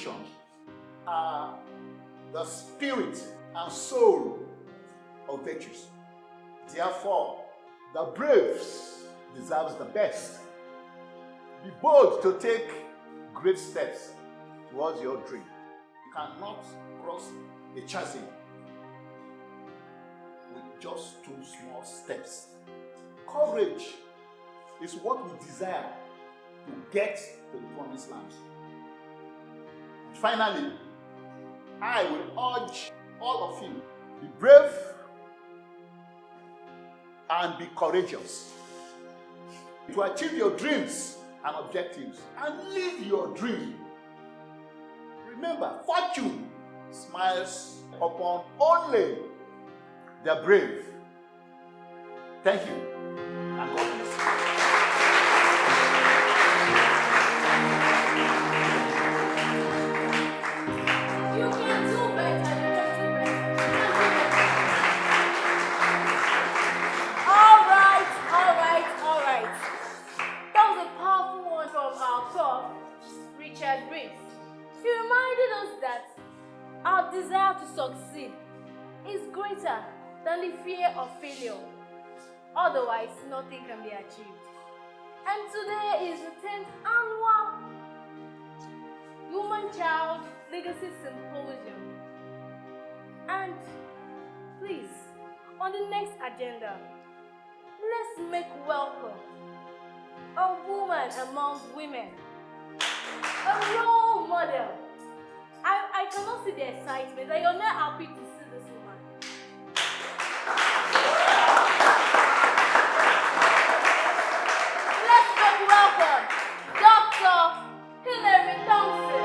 education are the spirit and soul of virtues. Therefore, the braves deserves the best. Be bold to take great steps towards your dream. You cannot cross a chasm with just 2 small steps. Courage is what we desire to get to the promised land. And finally, I will urge all of you, be brave and be courageous to achieve your dreams and objectives and live your dream. Remember, fortune smiles upon only the brave. Thank you, and God bless you. He reminded us that our desire to succeed is greater than the fear of failure. Otherwise, nothing can be achieved. And today is the 10th annual Woman-Child Legacy Symposium. And please, on the next agenda, let's make welcome a woman among women. A role model. I cannot see the excitement. Like, you're not happy to see this woman. Let's make welcome Dr. Hilary Thompson.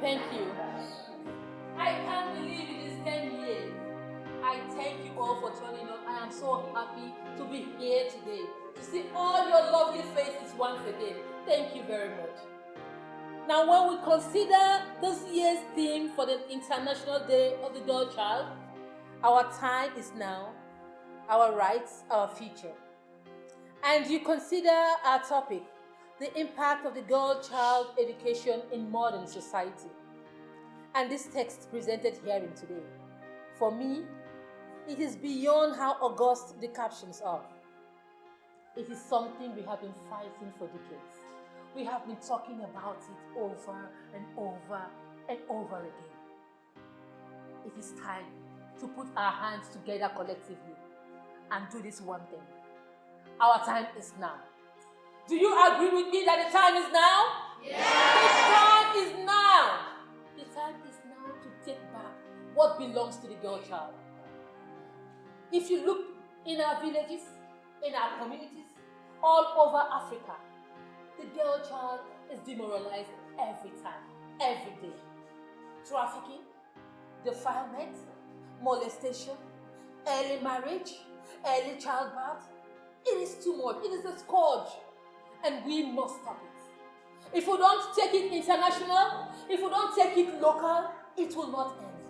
Thank you. I can't believe it is 10 years. I thank you all for turning up. I am so happy to be here today, to see all your lovely faces once again. Thank you very much. Now, when we consider this year's theme for the International Day of the Girl Child, our time is now, our rights, our future. And you consider our topic, the impact of the girl-child education in modern society. And this text presented herein today, for me, it is beyond how august the captions are. It is something we have been fighting for decades. We have been talking about it over and over and over again. It is time to put our hands together collectively and do this one thing. Our time is now. Do you agree with me that the time is now? Yes! The time is now. The time is now to take back what belongs to the girl child. If you look in our villages, in our communities, all over Africa, the girl child is demoralized every time, every day. Trafficking, defilement, molestation, early marriage, early childbirth. It is too much. It is a scourge. And we must stop it. If we don't take it international, if we don't take it local, it will not end.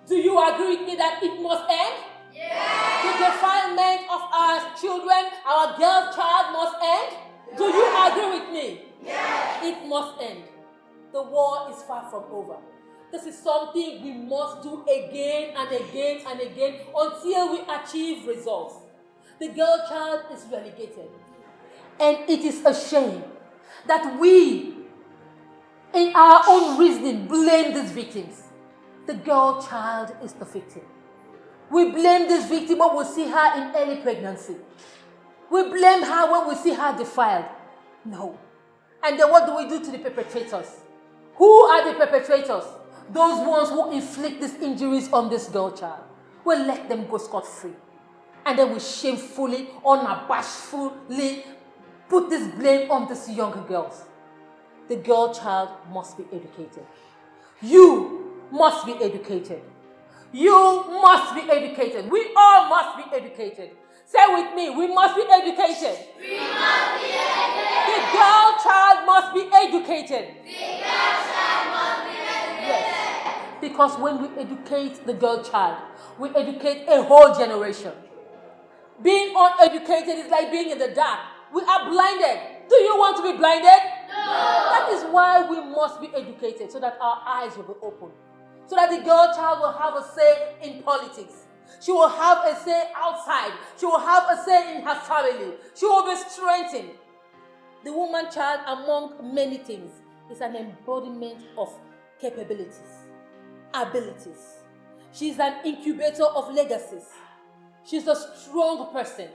Do you agree with me that it must end? Yes. The defilement of our children, our girl child must end? Yes. Do you agree with me? Yes. It must end. The war is far from over. This is something we must do again and again and again until we achieve results. The girl child is relegated. And it is a shame that we, in our own reasoning, blame these victims. The girl child is the victim. We blame this victim when we see her in early pregnancy. We blame her when we see her defiled. No. And then what do we do to the perpetrators? Who are the perpetrators? Those ones who inflict these injuries on this girl child. We let them go scot-free. And then we shamefully, unabashedly put this blame on these younger girls. The girl child must be educated. You must be educated. You must be educated. We all must be educated. Say with me, we must be educated. We must be educated. The girl child must be educated. The girl child must be educated. Yes. Because when we educate the girl child, we educate a whole generation. Being uneducated is like being in the dark. We are blinded. Do you want to be blinded? No. That is why we must be educated, so that our eyes will be open. So that the girl child will have a say in politics. She will have a say outside. She will have a say in her family. She will be strengthened. The woman child, among many things, is an embodiment of capabilities, abilities. She is an incubator of legacies. She's a strong person,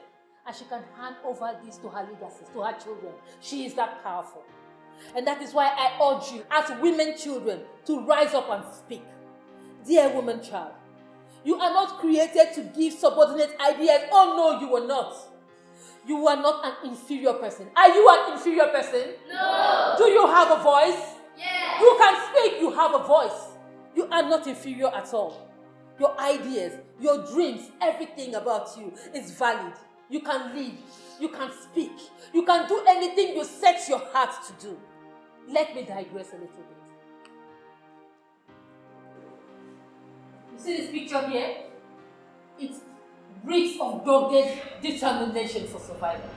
and she can hand over this to her legacies, to her children. She is that powerful. And that is why I urge you, as women children, to rise up and speak. Dear woman child, you are not created to give subordinate ideas. Oh no, you are not. You are not an inferior person. Are you an inferior person? No. Do you have a voice? Yes. You can speak, you have a voice. You are not inferior at all. Your ideas, your dreams, everything about you is valid. You can lead, you can speak, you can do anything you set your heart to do. Let me digress a little bit. You see this picture here? It reeks of dogged determination for survival.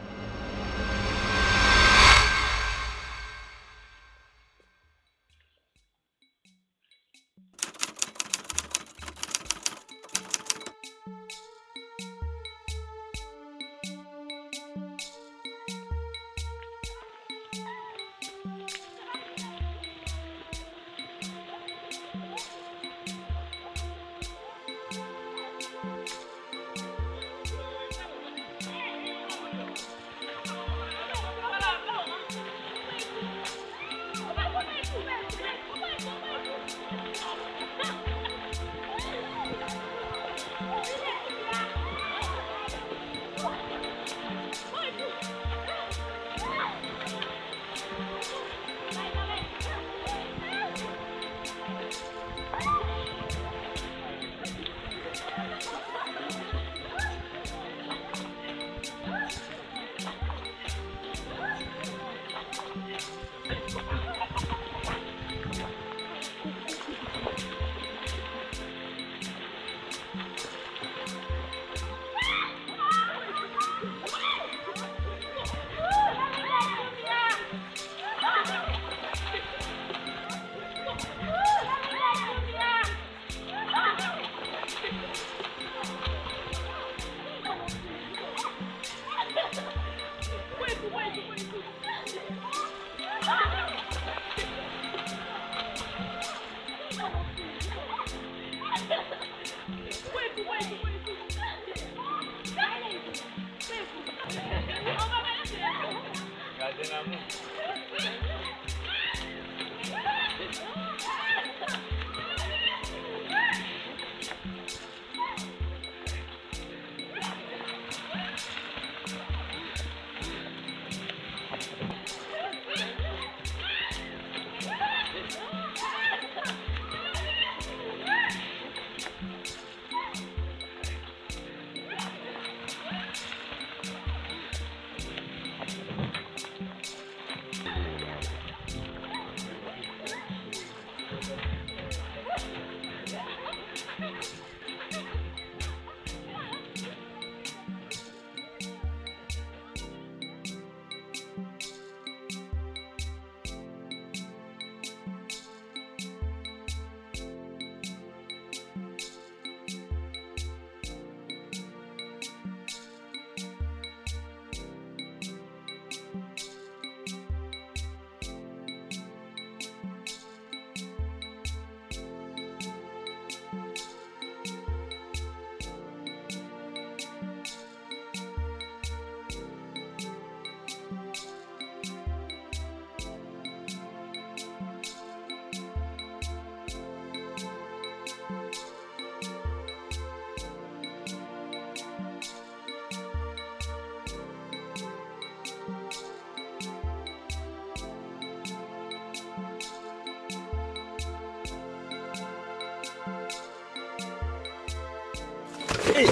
Hey.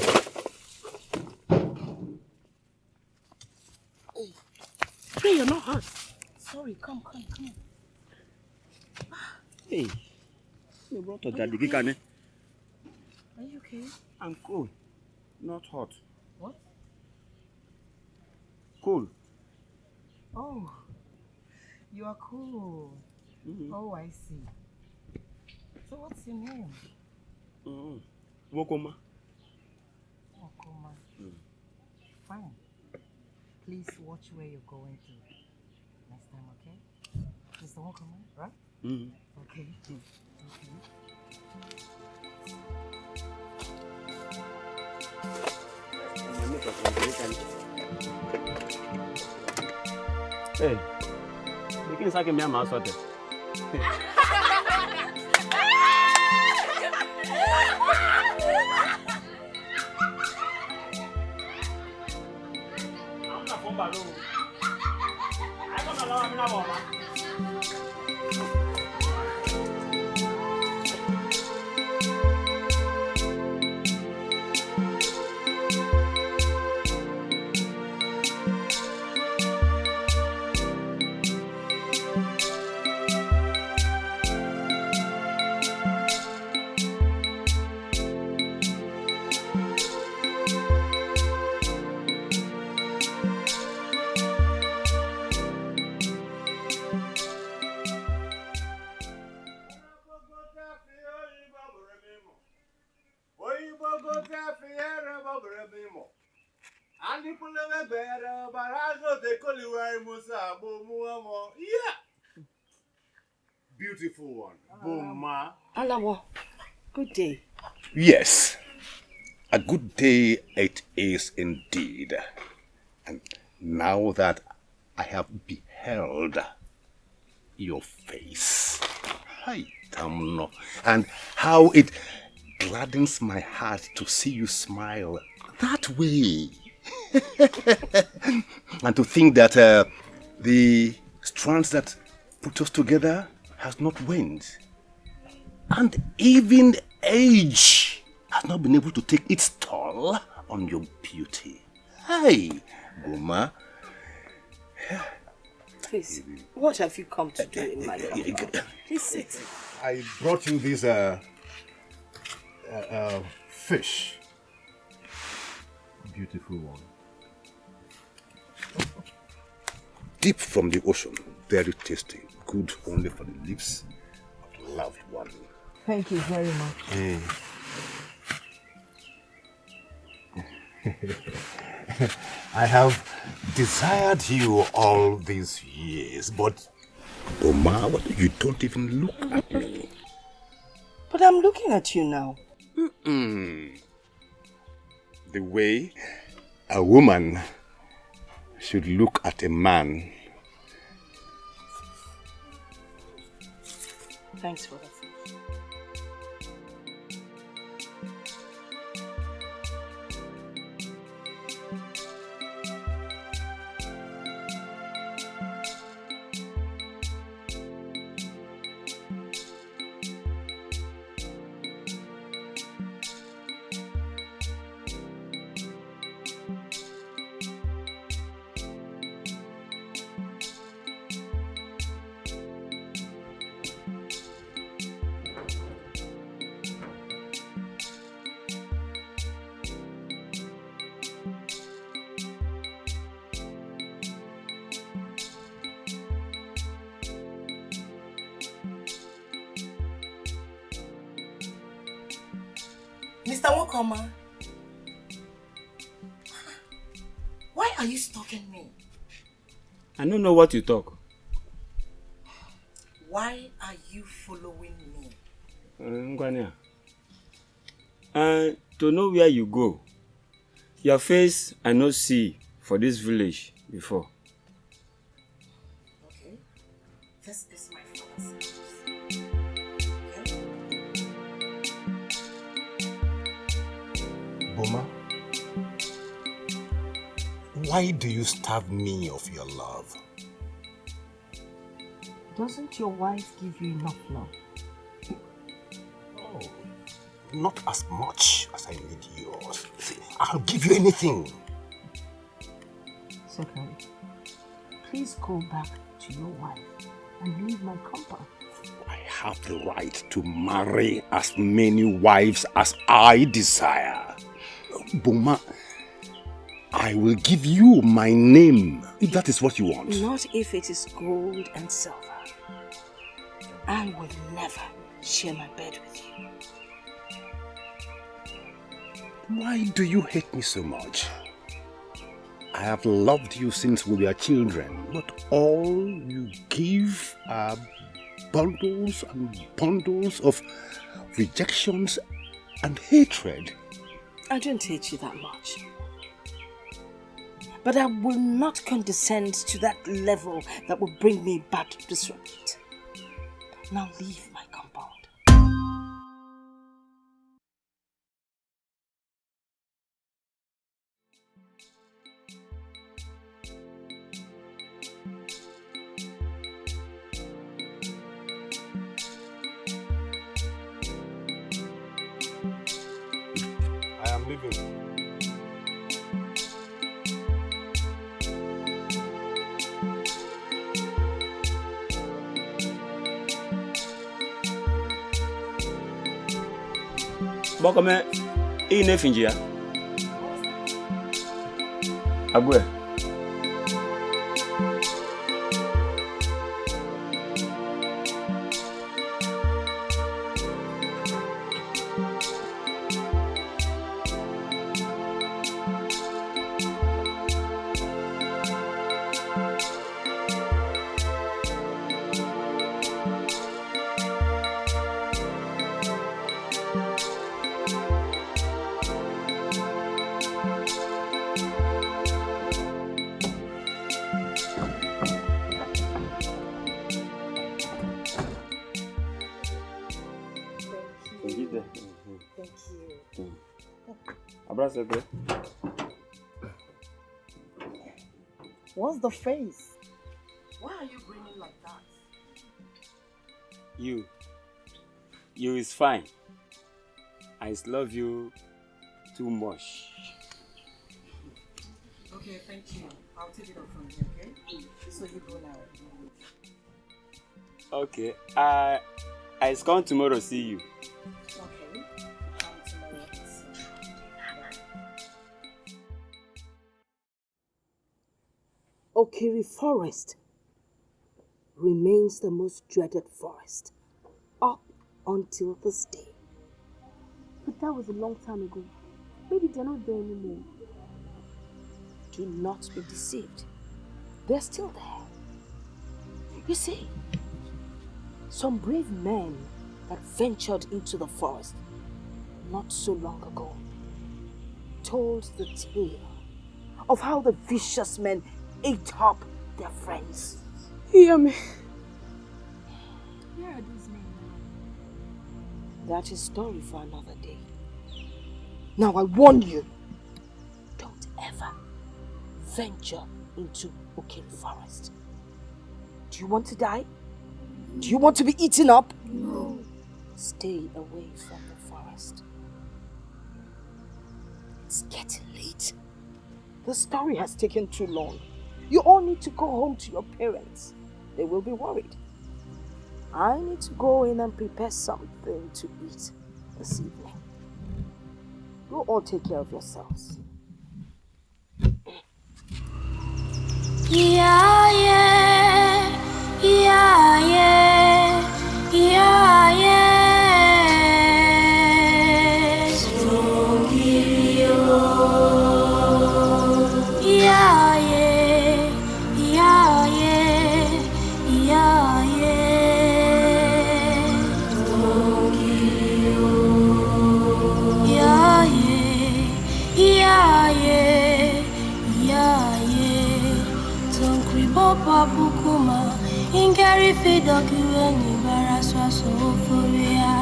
Hey, you're not hurt. Sorry, come. Hey. You brought a daddy. Are you okay? I'm cool. Not hot. What? Cool. Oh, you are cool. Oh, I see. So what's your name? Wokoma. Okoma. Fine. Please watch where you're going to next time, okay? Mr. Okoma, right? Okay. Hey, you can say me a mouse out there. I'm not from Balu. I'm not allowed to know. Beautiful one. Boma. Alawo, good day. Yes. A good day it is indeed. And now that I have beheld your face, hi, Tamno, and how it gladdens my heart to see you smile that way. And to think that the strands that put us together has not waned. And even age has not been able to take its toll on your beauty. Hi, Boma. Please, what have you come to do in my compound? Please sit. I brought you this fish. Beautiful one. Deep from the ocean, very tasty. Good only for the lips of the loved one. Thank you very much. I have desired you all these years, but Boma, you don't even look at me. But I'm looking at you now. The way a woman should look at a man. Thanks for that. Mr. Wokoma, why are you stalking me? I don't know what you talk. Why are you following me? Ngwania. To know where you go. Your face I no see for this village before. Okay. This is my father's house. Boma, why do you starve me of your love? Doesn't your wife give you enough love? Oh, not as much as I need yours. See, I'll give you anything. Secretary, please go back to your wife and leave my compound. I have the right to marry as many wives as I desire. Boma, I will give you my name if that is what you want. Not if it is gold and silver. I will never share my bed with you. Why do you hate me so much? I have loved you since we were children, but all you give are bundles and bundles of rejections and hatred. I don't hate you that much. But I will not condescend to that level that will bring me back to disrepute. Now leave my compound. I am leaving. Bokome, Ini Finjia. Agwe. Thank you. Abraço, Agwe. What's the face? Why are you grinning like that? You is fine. I love you too much. Okay, thank you. I'll take it off from here, okay? So you go now. Okay, I come tomorrow see you. Okay. Come tomorrow and see you. Okiri Forest remains the most dreaded forest up until this day. But that was a long time ago. Maybe they're not there anymore. Do not be deceived. They're still there. You see, some brave men that ventured into the forest not so long ago told the tale of how the vicious men ate up their friends. Hear me. Where are these men now? That is story for another day. Now I warn you, don't ever venture into Okiri Forest. Do you want to die? Do you want to be eaten up? No. Stay away from the forest. It's getting late. The story has taken too long. You all need to go home to your parents. They will be worried. I need to go in and prepare something to eat this evening. You all take care of yourselves. Yeah, yeah, yeah, yeah, yeah, yeah. Strong hero. Yeah, yeah, yeah, yeah, yeah, yeah. Strong hero. Yeah, yeah, yeah, yeah, yeah, yeah. Papa Bukuma, Ingari Fidokueni Baraswa Soforia,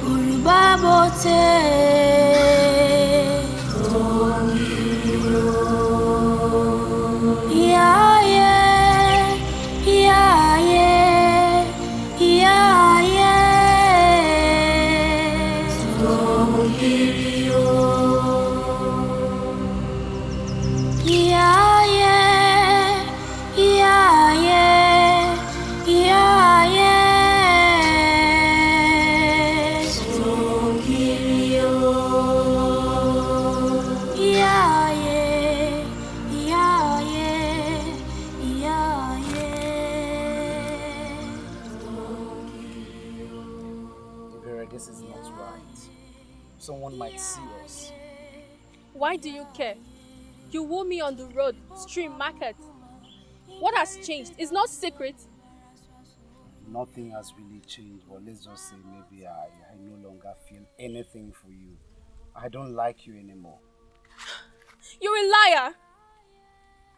Uruba Bote. Yeah, yeah, yeah, yeah, yeah, yeah. this is not right. Someone might see us. Why do you care? You woo me on the road, stream, market. What has changed? It's not secret. Nothing has really changed, but let's just say maybe I no longer feel anything for you. I don't like you anymore. You're a liar.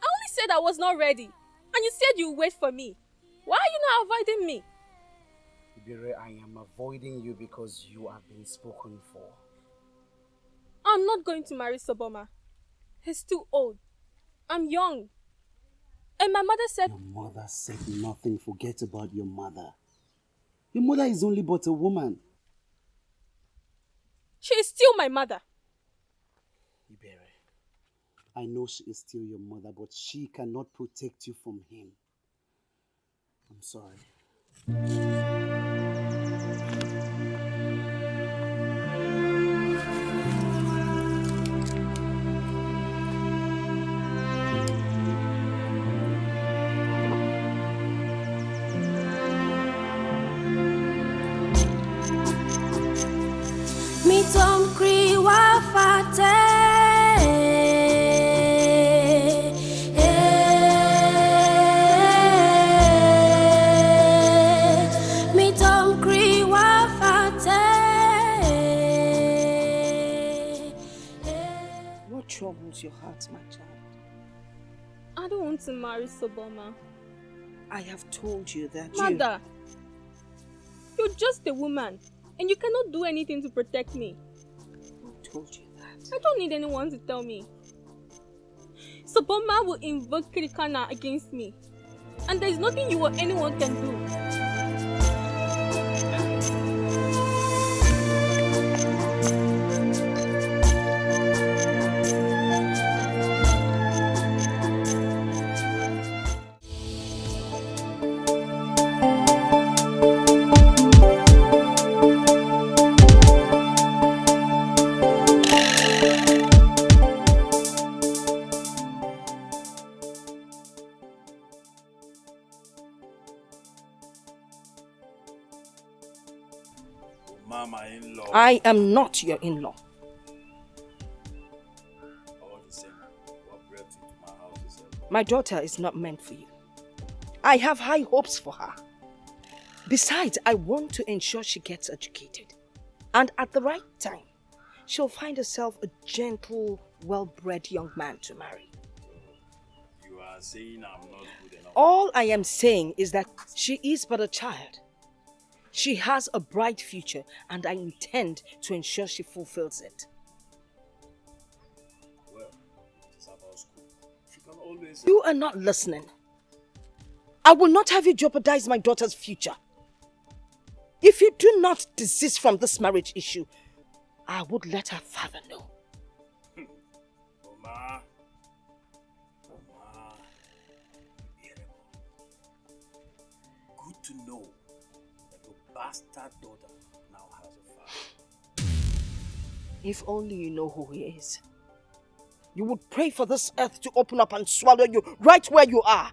I only said I was not ready. And you said you would wait for me. Why are you not avoiding me? Ibere, I am avoiding you because you have been spoken for. I'm not going to marry Soboma. He's too old. I'm young. And my mother said... Your mother said nothing. Forget about your mother. Your mother is only but a woman. She is still my mother. Ibere, I know she is still your mother, but she cannot protect you from him. I'm sorry. Mi tom kri wa fate. Mi tom kri wa fate. What troubles your heart, my child? I don't want to marry Soboma. I have told you that Mother, you're just a woman. And you cannot do anything to protect me. Who told you that? I don't need anyone to tell me. Soboma will invoke Kirikana against me. And there is nothing you or anyone can do. Mama-in-law. I am not your in-law. All the same, what brought you to my house is My daughter is not meant for you. I have high hopes for her. Besides, I want to ensure she gets educated. And at the right time, she'll find herself a gentle, well-bred young man to marry. You are saying I'm not good enough. All I am saying is that she is but a child. She has a bright future, and I intend to ensure she fulfills it. Well, it is about school. She can always... You are not listening. I will not have you jeopardize my daughter's future. If you do not desist from this marriage issue, I would let her father know. Mama. Good to know that your bastard daughter now has a father. If only you know who he is. You would pray for this earth to open up and swallow you right where you are.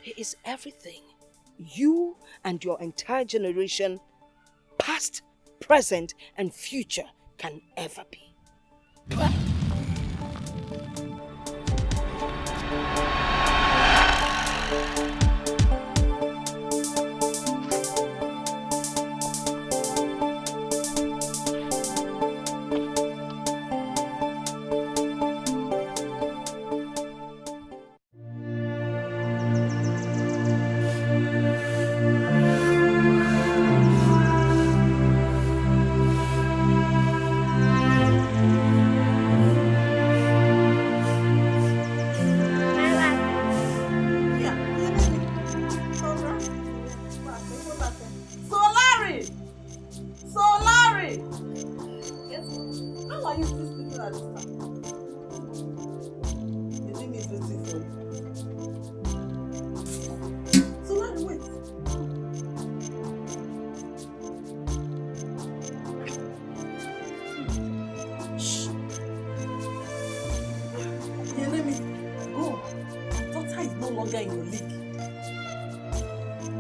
He is everything you and your entire generation, past, present, and future, can ever be.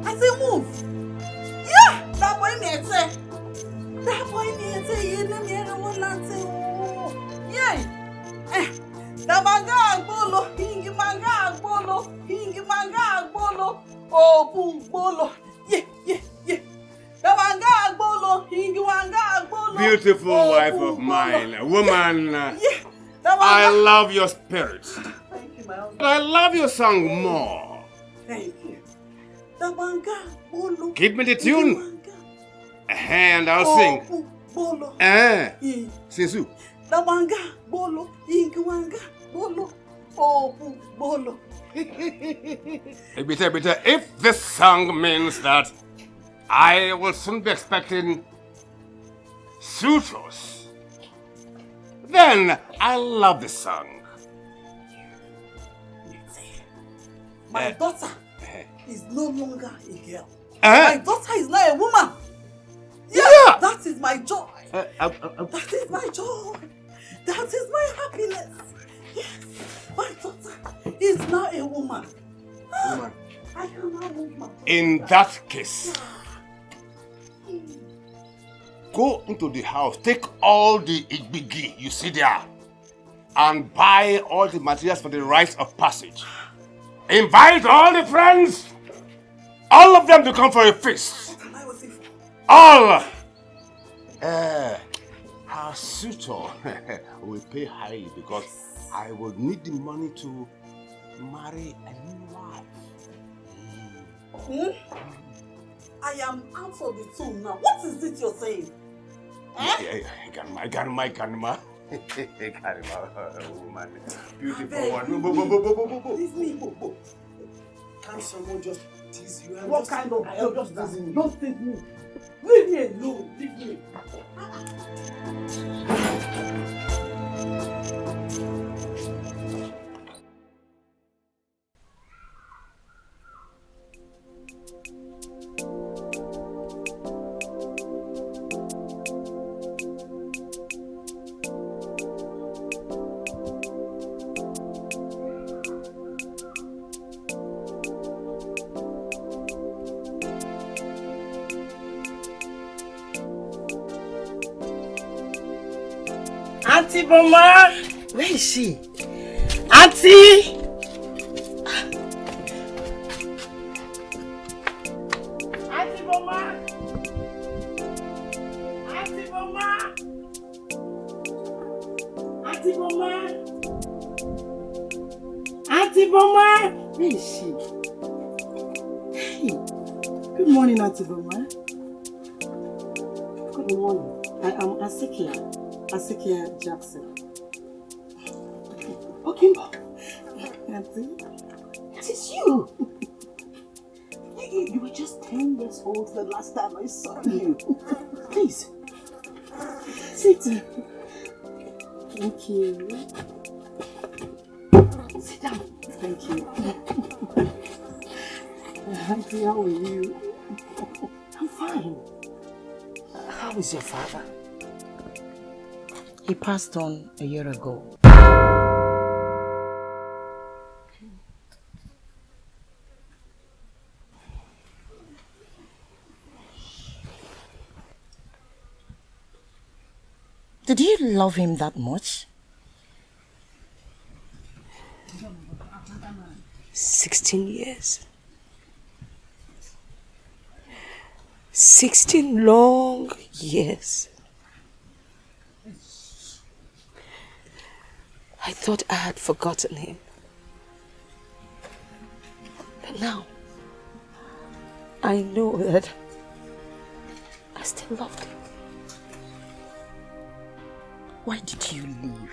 I say move. Yeah, that boy me say. Volante, oh, yay! Dabanga bolo, hingi manga bolo, oh, boom bolo, yeah. Dabanga bolo, hingi manga bolo. Beautiful wife of mine, woman. I love your spirit. Thank you, my husband. But I love your song more. Thank you. Dabanga bolo. Give me the tune. And I'll sing. Bolo. Sisu. Dabanga bolo, hingi manga bolo, oh, boom bolo. Bita, if this song means that I will soon be expecting suitors, then I love this song. My daughter is no longer a girl. My daughter is now a woman. Yeah. That is my joy. That is my joy. That is my happiness. Yes, my daughter is now a woman. Woman. I am a woman. In that case, go into the house, take all the igbigi you see there, and buy all the materials for the rites of passage. Invite all the friends, all of them to come for a feast. All. Her suitor will pay highly because I will need the money to marry a new wife. I am out of the tomb now. What is it you're saying? Ganma. Woman. Beautiful one. Leave me. Can't someone just tease you? What kind of help just teasing me? Don't tease me. Leave me alone. Leave me. Auntie Boma! Where is she? Auntie! Auntie Boma! Auntie Boma! Auntie Boma! Auntie Boma! Where is she? Hey! Good morning, Auntie Boma. Good morning. I am Asikia Jackson. Okay, Auntie, it is you. You were just 10 years old the last time I saw you. Please, sit. Thank you. Sit down. Thank you. Auntie, how are you? I'm fine. How is your father? He passed on a year ago. Did you love him that much? 16 years. 16 long years. I thought I had forgotten him. But now, I know that I still loved him. Why did you leave?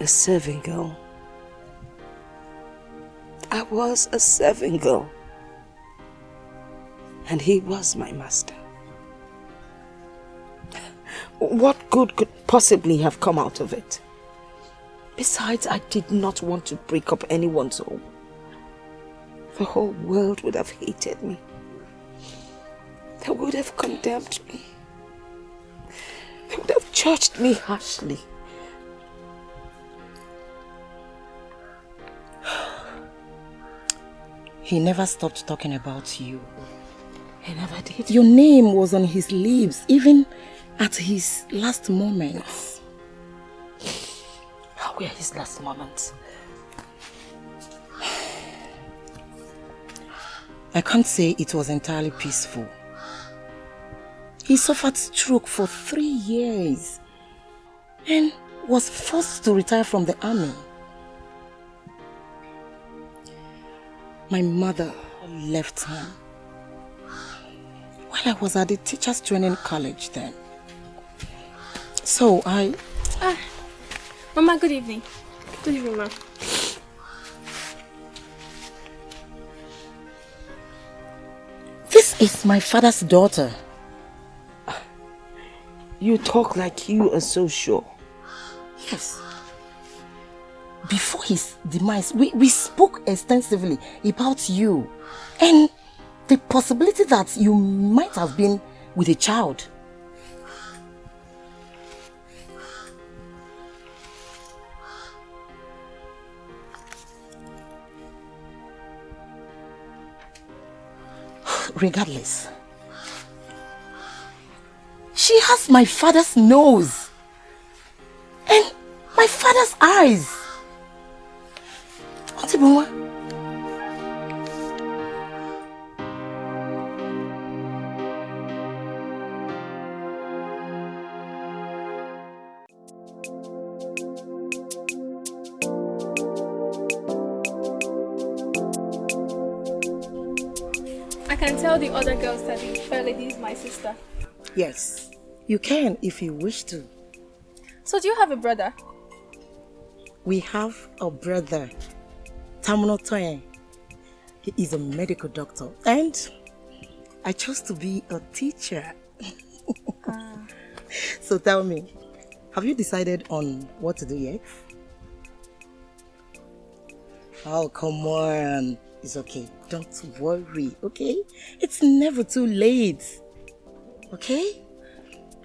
A serving girl. I was a serving girl. And he was my master. What good could possibly have come out of it? Besides, I did not want to break up anyone's home. The whole world would have hated me. They would have condemned me. They would have judged me harshly. He never stopped talking about you. I never did. Your name was on his lips, even at his last moments. How were his last moments? I can't say it was entirely peaceful. He suffered stroke for 3 years and was forced to retire from the army. My mother left him while I was at the teacher's training college then. So Mama, good evening. Good evening, Ma. This is my father's daughter. You talk like you are so sure. Yes. Before his demise, we spoke extensively about you and the possibility that you might have been with a child. Regardless, she has my father's nose and my father's eyes. Auntie Bunwa. I can tell the other girls that the fair lady is my sister. Yes, you can if you wish to. So do you have a brother? We have a brother, Tamuno Toye. He is a medical doctor and I chose to be a teacher. So tell me, have you decided on what to do yet? Oh, come on. It's okay. Don't worry, okay? It's never too late. Okay?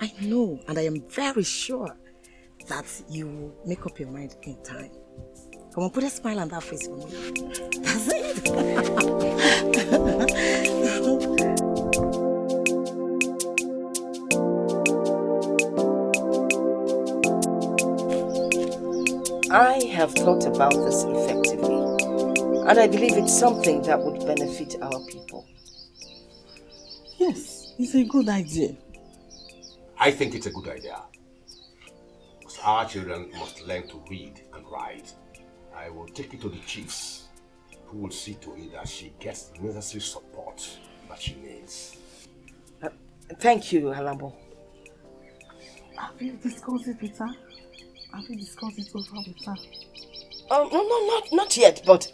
I know and I am very sure that you will make up your mind in time. Come on, put a smile on that face for me. That's it. I have thought about this effectively, and I believe it's something that would benefit our people. Yes, it's a good idea. I think it's a good idea. Because our children must learn to read and write. I will take it to the chiefs, who will see to it that she gets the necessary support that she needs. Thank you, Alambo. Have you discussed it with her? Have you discussed it over with her? Oh, no, not yet, but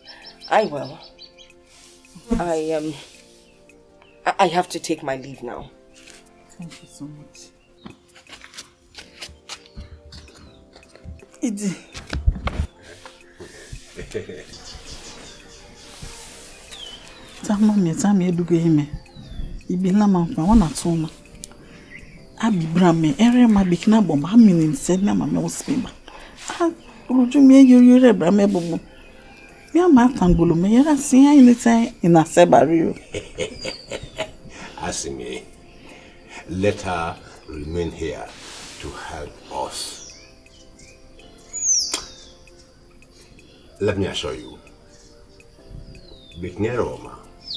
I will. I have to take my leave now. Thank you so much. Idi. Tama edugo ime. Ibi na mampa wana tuma. Abi brame ere ma bikina bomba hamini nse na mama ospima. Uruju mi yure brame bobo. Mi ama tangolo me yera siya anytime ina sebariyo. Asime, let her remain here to help us. Let me assure you, Bikneroma,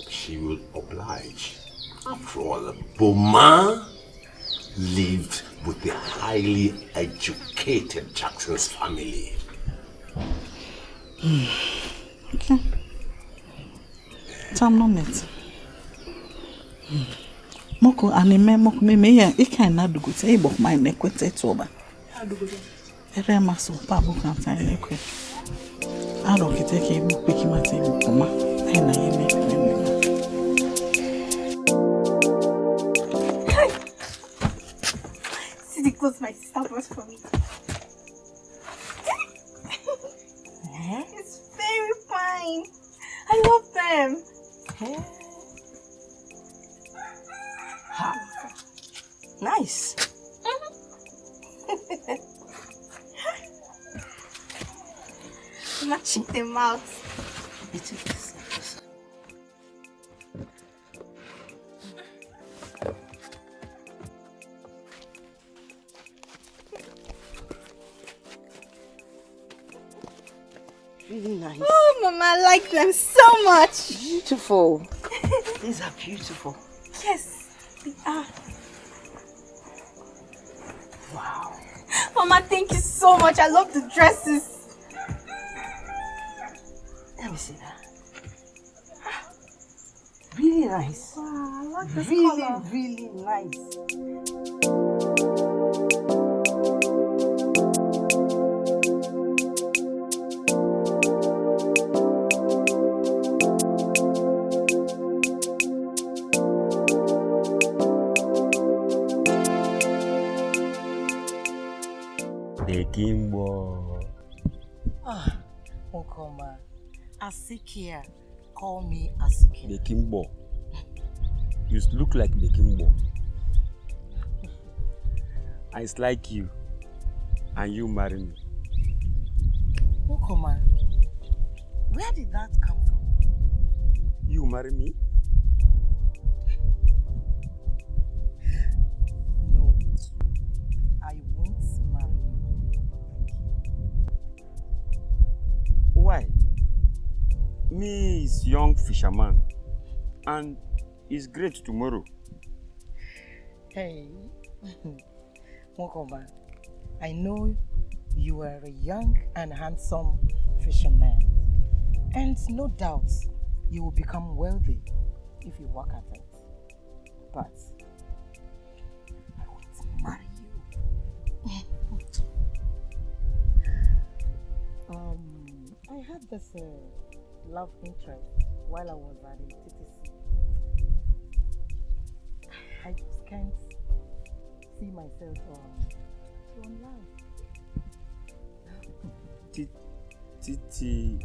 she will oblige. After all, Boma lived with the highly educated Jackson's family. Okay. Time no net. Moko anime moko me ya ikana dugote e bok my nekwete toba. Ere maso pa bu kan tan nekwe. I don't get take him picking my table, Mama. And I am See the clothes my sister bought for me. It's very fine. I love them. Nice. Matching them out. really nice. Oh, Mama, I like them so much. Beautiful. These are beautiful. Yes, they are. Wow. Mama, thank you so much. I love the dresses. Let me see that. Really nice. Wow, I like this really, color. really nice. Bekimbo. Ah, Okoma. Asikia. Call me Asikia. Bekimbo. You look like Bekimbo. I like you. And you marry me. Okoma. Where did that come from? You marry me? No. I won't marry you. Thank you. Why? Me is young fisherman. And it's great tomorrow. Hey. Mokoma, I know you are a young and handsome fisherman. And no doubt you will become wealthy if you work at it. But I won't marry you. I had this love interest while I was at the TTC. I just can't see myself online. Titi,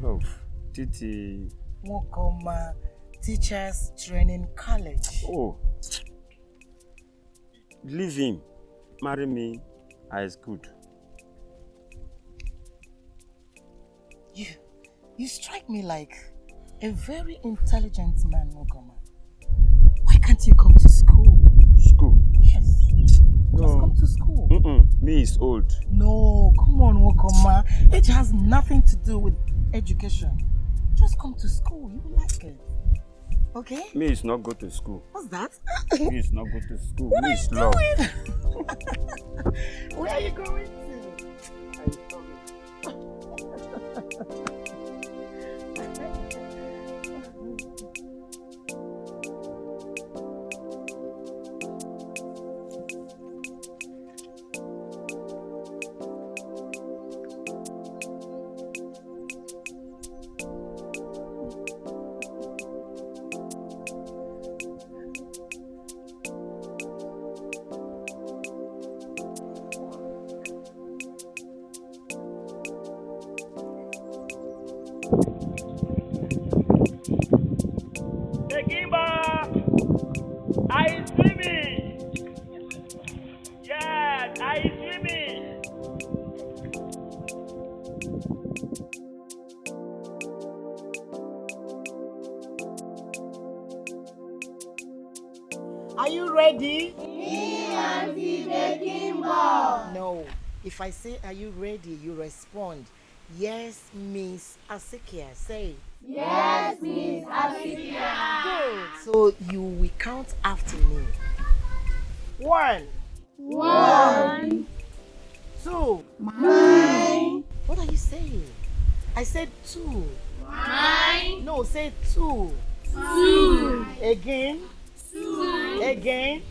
love. Titi. Mokoma Teachers Training College. Oh. Leave him. Marry me. Is good. You strike me like a very intelligent man, Mokoma. Why can't you come to school? School? Yes. No. Just come to school. Me is old. No, come on, Mokoma. It has nothing to do with education. Just come to school. You will like it. Okay? Me is not go to school. What's that? Me is not go to school. What Me are is you love. doing? Where are you going to? Are you ready? No. If I say, are you ready? You respond, yes, Miss Asikia. Say, Yes, Miss Asikia. good. So you will count after me. 1. 1. 2. Mine. What are you saying? I said 2. Mine. No, say 2. 2. Again. 2. Again.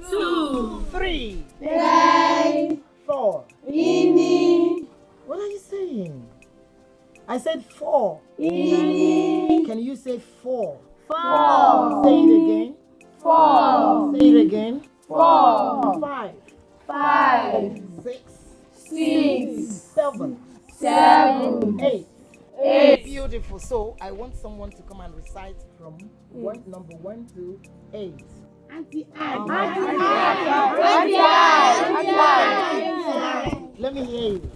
2. 3. 3. 4. Ini. What are you saying? I said 4. Ini. Can you say 4? 4. Say it again. 4. Say it again. 4. 5. 5. 6. 6. 7. 7. 8. 8. Beautiful. So I want someone to come and recite from number 1 to 8. Let me hear you.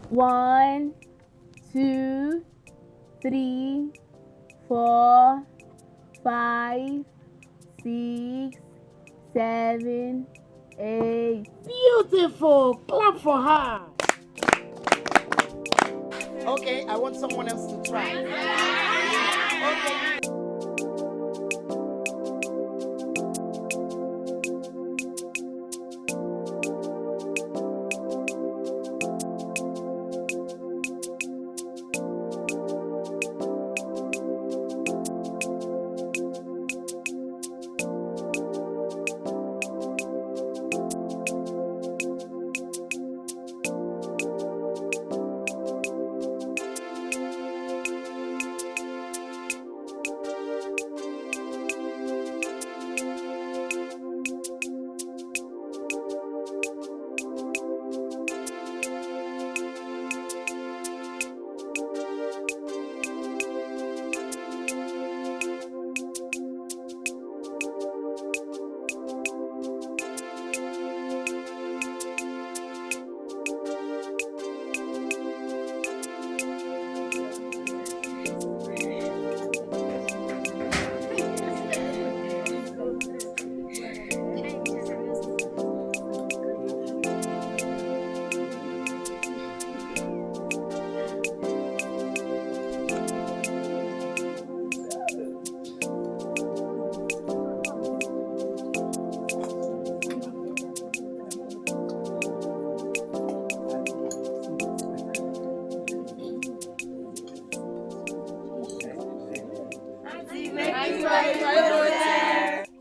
1, 2, 3, 4, 5, 6, 7, 8. Beautiful. Clap for her. Okay, I want someone else to try. Okay.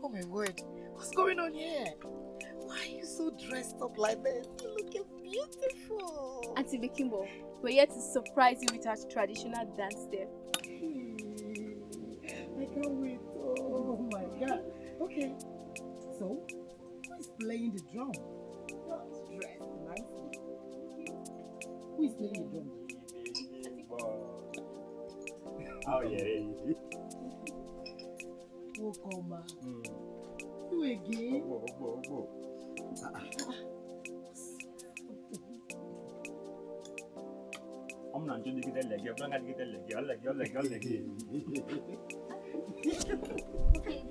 Oh my word, what's going on here? Why are you so dressed up like this? You're looking beautiful. Auntie Bikimbo, we're here to surprise you with our traditional dance step. I can't wait. Oh my god. Okay, so who is playing the drum? You're dressed nicely. Who is playing the drum? Oh yeah. Oh, come on. You again? I'm not doing the leg. I'm not going to get the leg. Okay.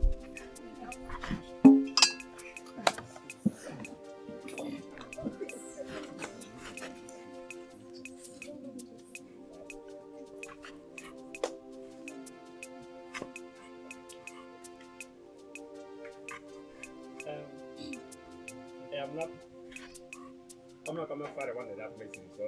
I'm not coming for the one that makes sense, so.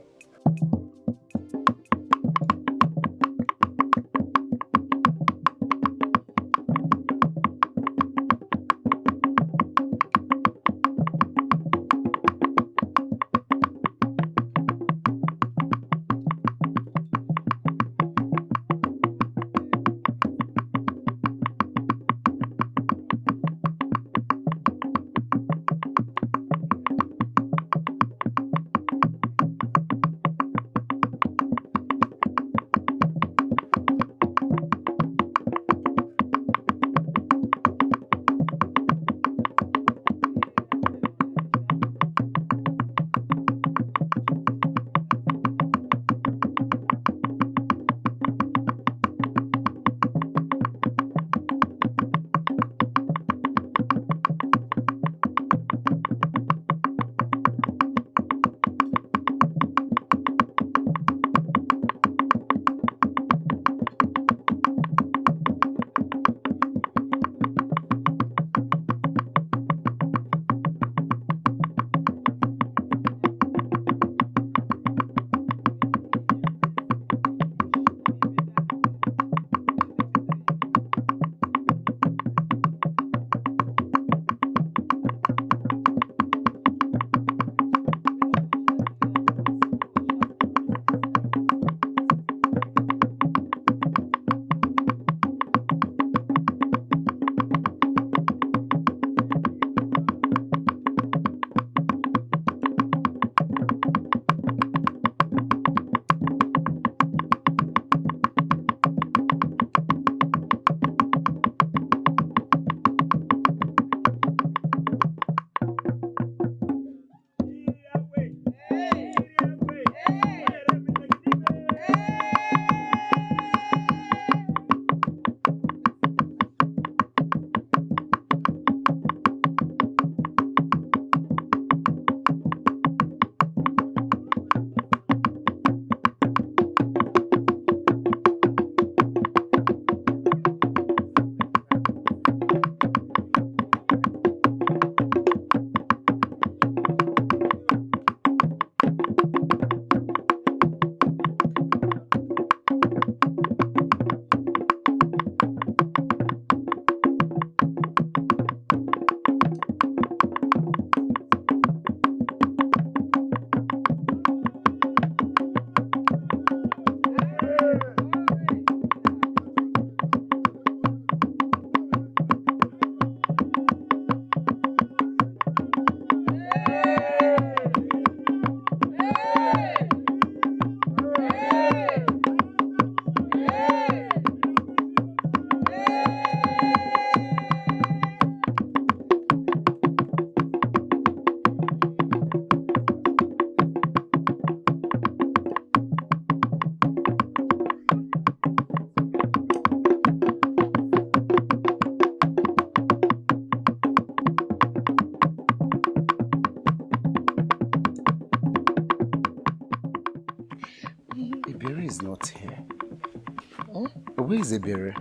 Where is Ebere?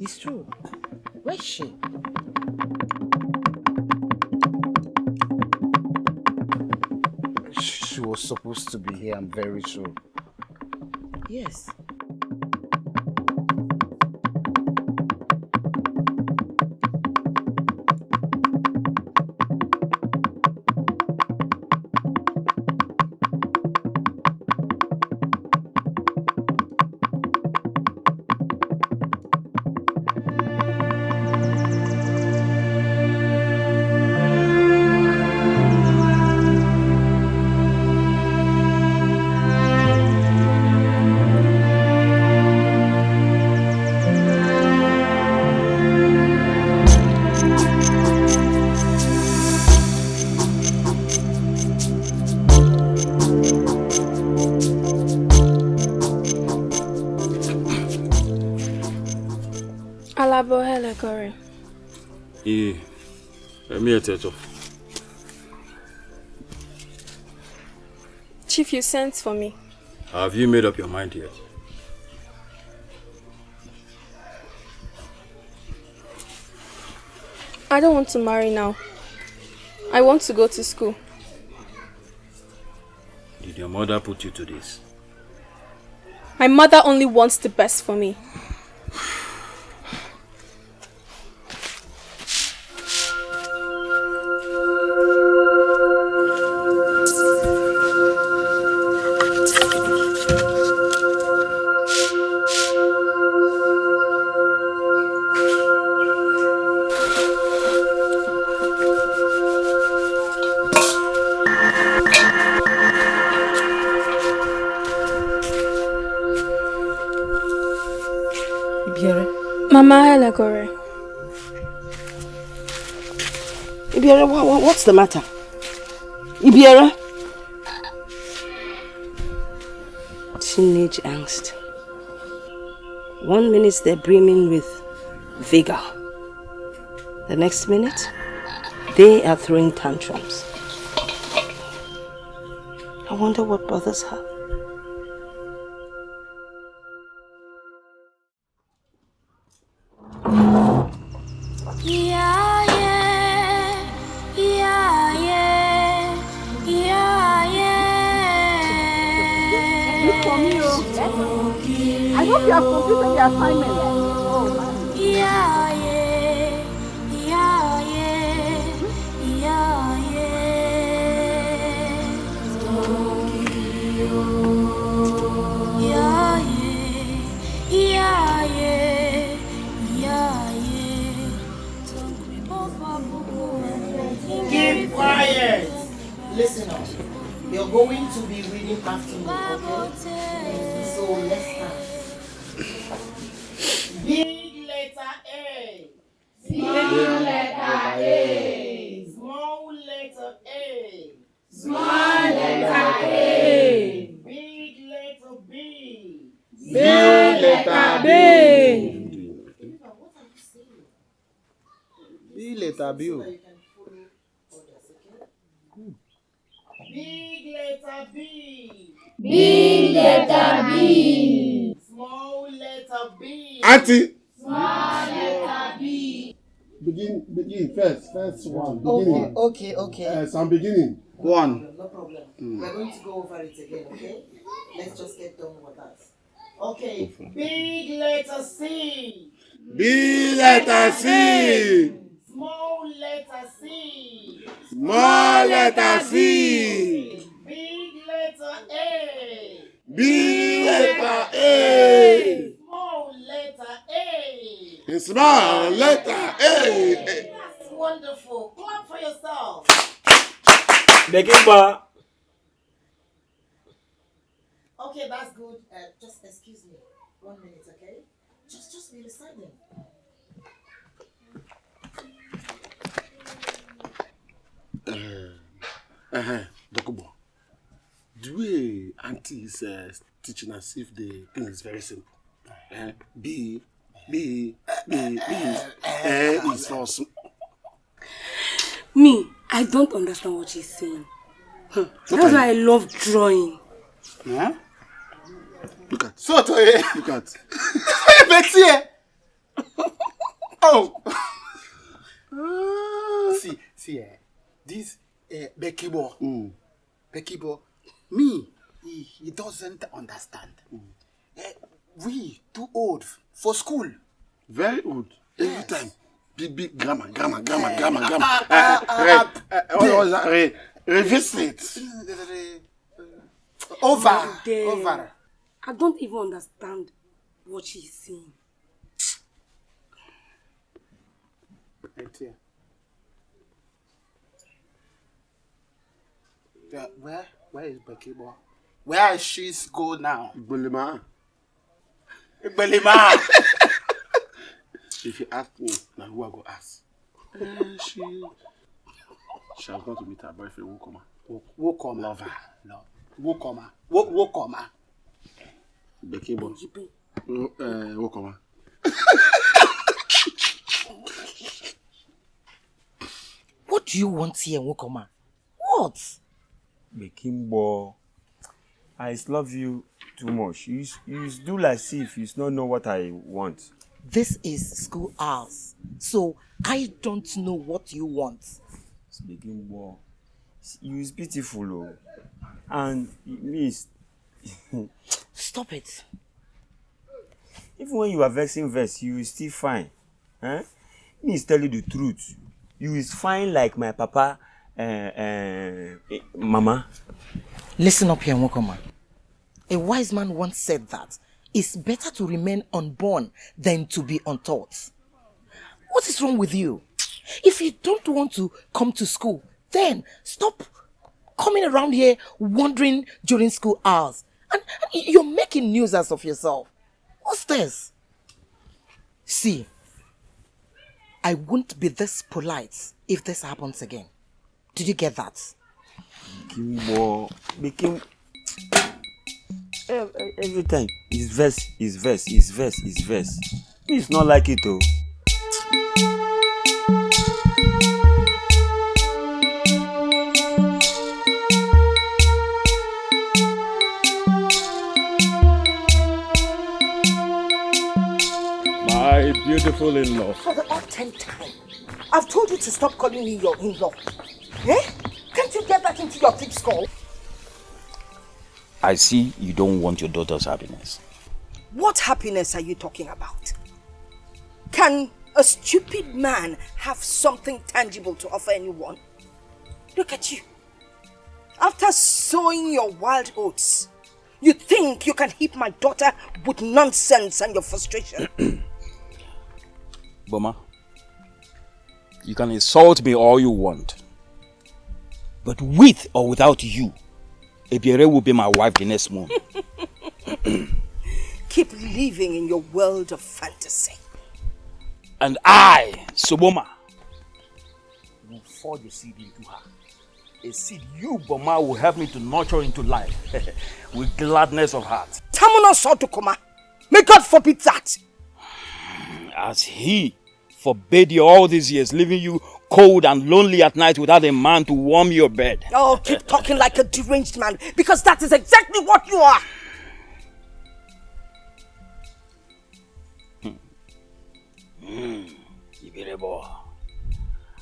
It's true. Where's she? She was supposed to be here, I'm very sure. Yes. Akara. Chief, you sent for me. Have you made up your mind yet? I don't want to marry now. I want to go to school. Did your mother put you to this? My mother only wants the best for me. Mama Akara. Ibiara, what's the matter? Ibiara? Teenage angst. 1 minute they're brimming with vigor. The next minute, they are throwing tantrums. I wonder what bothers her. I hope you have completed the assignment. Keep quiet. Listen up. You're going to be reading after me, okay? So let's start. Big letter A. Small letter A. Small letter A. Small letter A. Big letter B. Big letter B. Big letter B. Big letter B. Big letter B. Small letter B. Auntie. Small letter B. Begin first one. Beginning. Okay. I'm beginning. One. No problem. We're going to go over it again, okay? Let's just get done with that. Okay. Big letter C. Big letter C. Small letter C. Small letter C. Big letter A. Big letter A. Small letter A. Small letter A. That's wonderful. Clap for yourself. Okay, that's good. Just excuse me. 1 minute, okay? Just be silent. Dokubo, the way Auntie is teaching us if the thing is very simple. B is for Me, I don't understand what she's saying. That's why I love drawing. Huh? Look at. So to you. Look at. Betty. Oh. See, this Bekibo. Bekibo, me, he doesn't understand. We too old for school. Very old. Every time. Big grammar. What was that? Revisit. Over. I don't even understand what she's saying. Where is Becky boy? Where is she go now? Belima. If you ask me, now who I go ask? She has gone to meet her boyfriend, Wokoma. Lover. No. Wokoma. Becky boy. Wokoma. What do you want here, Wokoma? What? Bekimbo, I love you too much. You do like if you don't know what I want. This is school hours, so I don't know what you want. Bekimbo, you is beautiful, oh. And me is... Stop it. Even when you are vexing vex, you is still fine. Me is tell you the truth. You is fine like my papa, mama. Listen up here, Wokoma. A wise man once said that it's better to remain unborn than to be untaught. What is wrong with you? If you don't want to come to school, then stop coming around here wandering during school hours. And you're making nuisance of yourself. What's this? See, I won't be this polite if this happens again. Did you get that? Every time it's verse. It's not like it though. My beautiful in-law. For the odd 10th time, I've told you to stop calling me your in-law. Eh? Can't you get that into your thick skull? I see you don't want your daughter's happiness. What happiness are you talking about? Can a stupid man have something tangible to offer anyone? Look at you. After sowing your wild oats, you think you can hit my daughter with nonsense and your frustration? Boma, you can insult me all you want. But with or without you, Ebiere will be my wife the next month. Keep living in your world of fantasy. And I, Soboma, will forge a seed into her. A seed you, Boma, will help me to nurture into life with gladness of heart. Tamuno Sotokoma, may God forbid that. As he forbade you all these years, leaving you cold and lonely at night without a man to warm your bed. Oh, keep talking like a deranged man, because that is exactly what you are. Ibirebo,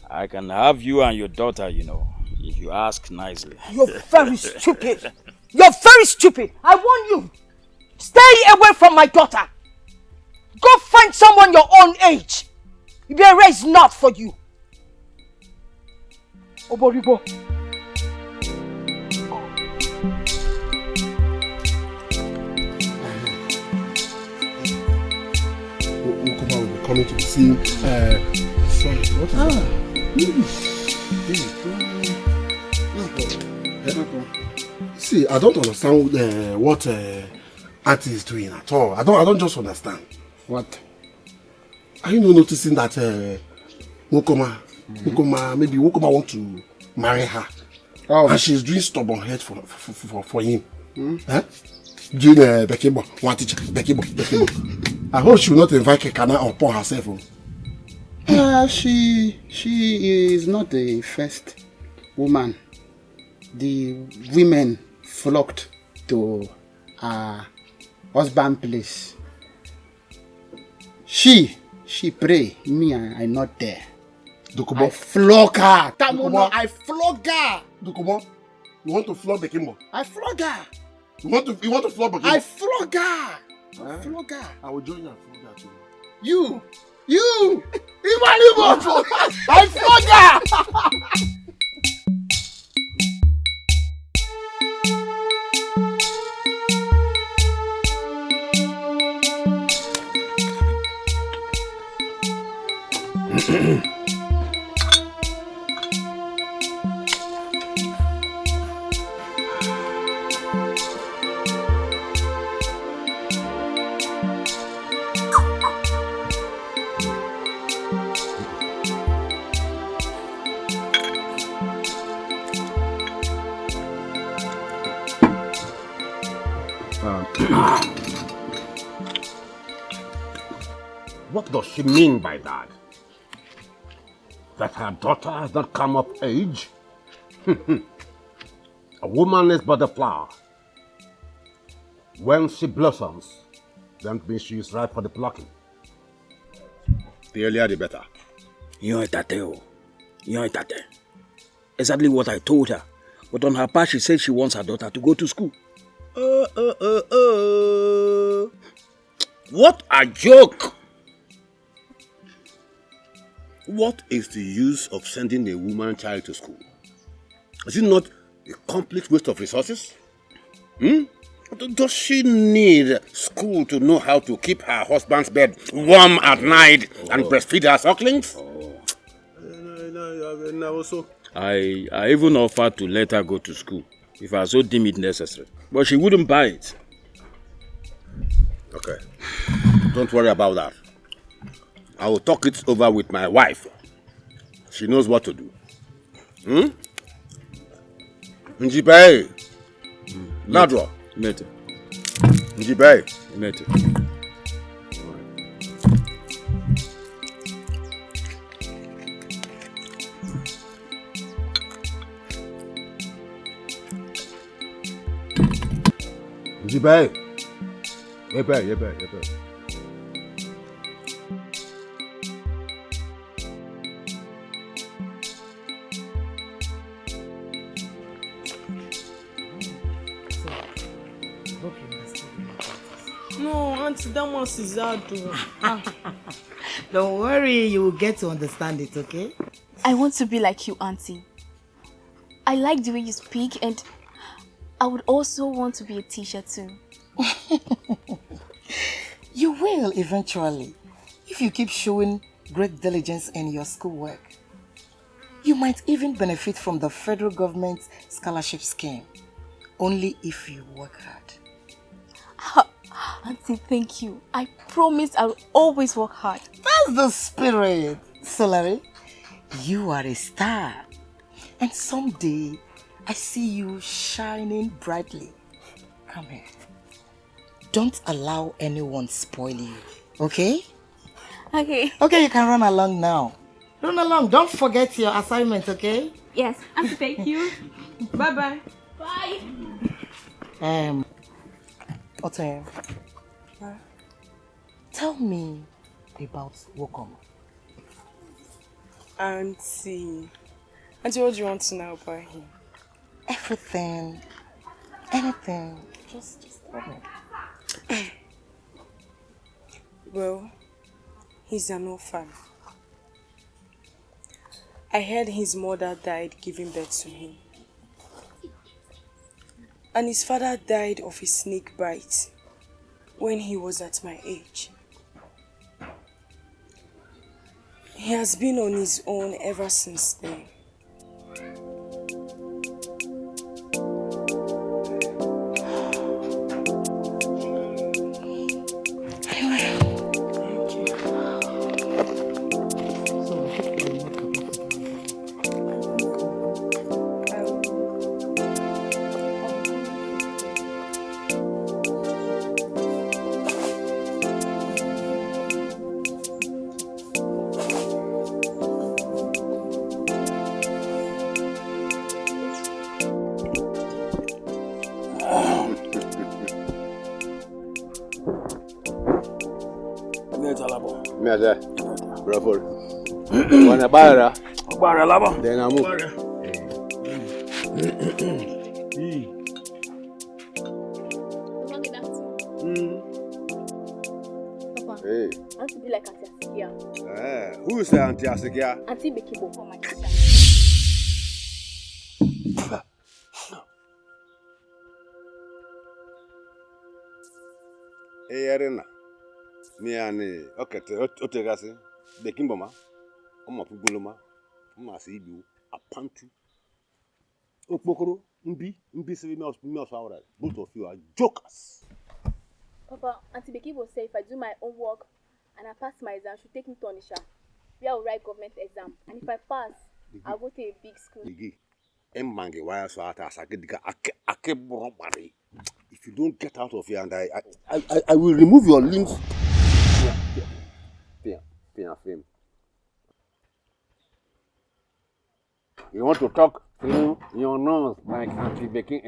I can have you and your daughter, you know, if you ask nicely. You're very stupid. You're very stupid. I warn you. Stay away from my daughter. Go find someone your own age. Ibere is not for you. Oboribo. Ukoma will be coming to the scene. Sorry, what is that? See, I don't understand what Auntie is doing at all. I don't just understand. What? Are you not noticing that Wokoma, maybe Wokoma want to marry her? Oh. And she's doing stubborn head for him. Huh? Doing Bekibo, one teacher, Bekibo. I hope she will not invite Kekana upon herself. She is not the first woman. The women flocked to husband place. She pray, me I not there. Dokubo. I flog her. Tamuno, I flog her. Dokubo, you want to flog the Kimbo? I flog her. You want to flog the Kimbo? I flog her. I flog her. I will join you and flog her too. You, Imalibo, I flog her. What does she mean by that? That her daughter has not come of age? A woman is but a flower. When she blossoms, that means she is ripe for the plucking. The earlier the better. You ain't that. Exactly what I told her. But on her part, she said she wants her daughter to go to school. What a joke! What is the use of sending a woman child to school? Is it not a complete waste of resources? Does she need school to know how to keep her husband's bed warm at night and breastfeed her sucklings? I even offered to let her go to school if I so deem it necessary. But she wouldn't buy it. Okay. Don't worry about that. I will talk it over with my wife. She knows what to do. Njibe. Ladro. Mete. Njibe. Mete. Njibe. Yebe. No, Auntie, that one is hard. Don't worry, you will get to understand it, okay? I want to be like you, Auntie. I like the way you speak, and I would also want to be a teacher too. You will eventually, if you keep showing great diligence in your schoolwork. You might even benefit from the federal government's scholarship scheme, only if you work hard. Auntie, thank you. I promise I'll always work hard. That's the spirit, Solari. You are a star. And someday, I see you shining brightly. Come here. Don't allow anyone spoil you, okay? Okay. Okay, you can run along now. Run along. Don't forget your assignment, okay? Yes. Auntie, thank you. Bye-bye. Bye. Ote, tell me about Wokom. Auntie, what do you want to know about him? Everything, anything, just tell me. Well, he's an orphan. I heard his mother died giving birth to him. And his father died of a snake bite when he was at my age. He has been on his own ever since then. Ngaja. Bravo. Wanna bara? Bara lava. Then I move. Papa, Hey. I want to be like Auntie Asikia. Who is Auntie Asikia? Auntie Bekibo for my teacher. Hey, Arena. Me and Otegasi, Bekimboma, Puguloma, Masibu, Apantu, Okbokoro, Mbi, both of you are jokers. Papa, Auntie Bekibo say if I do my own work and I pass my exam, she'll take me to Onisha, where I will write government exam. And if I pass, I'll go to a big school. If you don't get out of here, and I will remove your limbs. Film. You want to talk? Film your nose like anti-baking.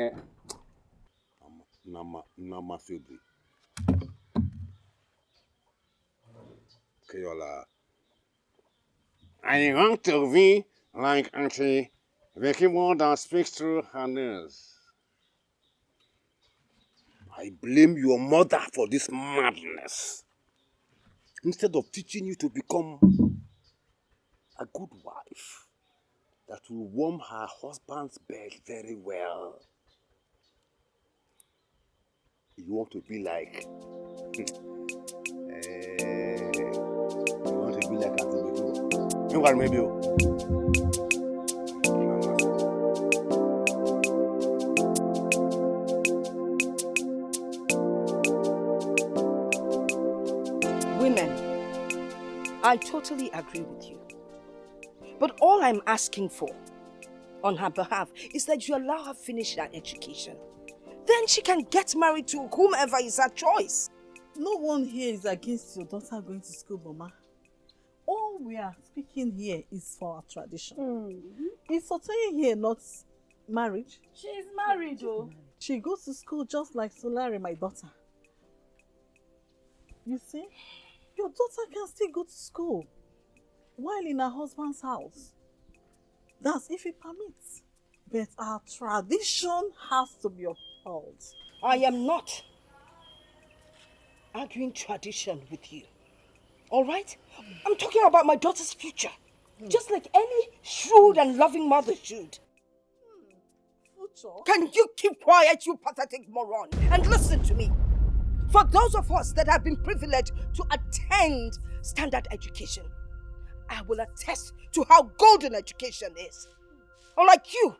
Nama Subri. Keyola. I want to be like anti-baking one that speaks through her nose. I blame your mother for this madness. Instead of teaching you to become a good wife that will warm her husband's bed very well, you want to be like... you want to be like Auntie Bekibo. You want maybe... Women, I totally agree with you. But all I'm asking for on her behalf is that you allow her finish her education. Then she can get married to whomever is her choice. No one here is against your daughter going to school, Mama. All we are speaking here is for our tradition. Is Sotoye here not married? She is married, though. She goes to school just like Solari, my daughter. You see? Your daughter can still go to school while in her husband's house. That's if he permits. But our tradition has to be upheld. I am not arguing tradition with you. All right? I'm talking about my daughter's future. Just like any shrewd and loving mother should. Can you keep quiet, you pathetic moron, and listen to me? For those of us that have been privileged to attend standard education, I will attest to how golden education is. Unlike you,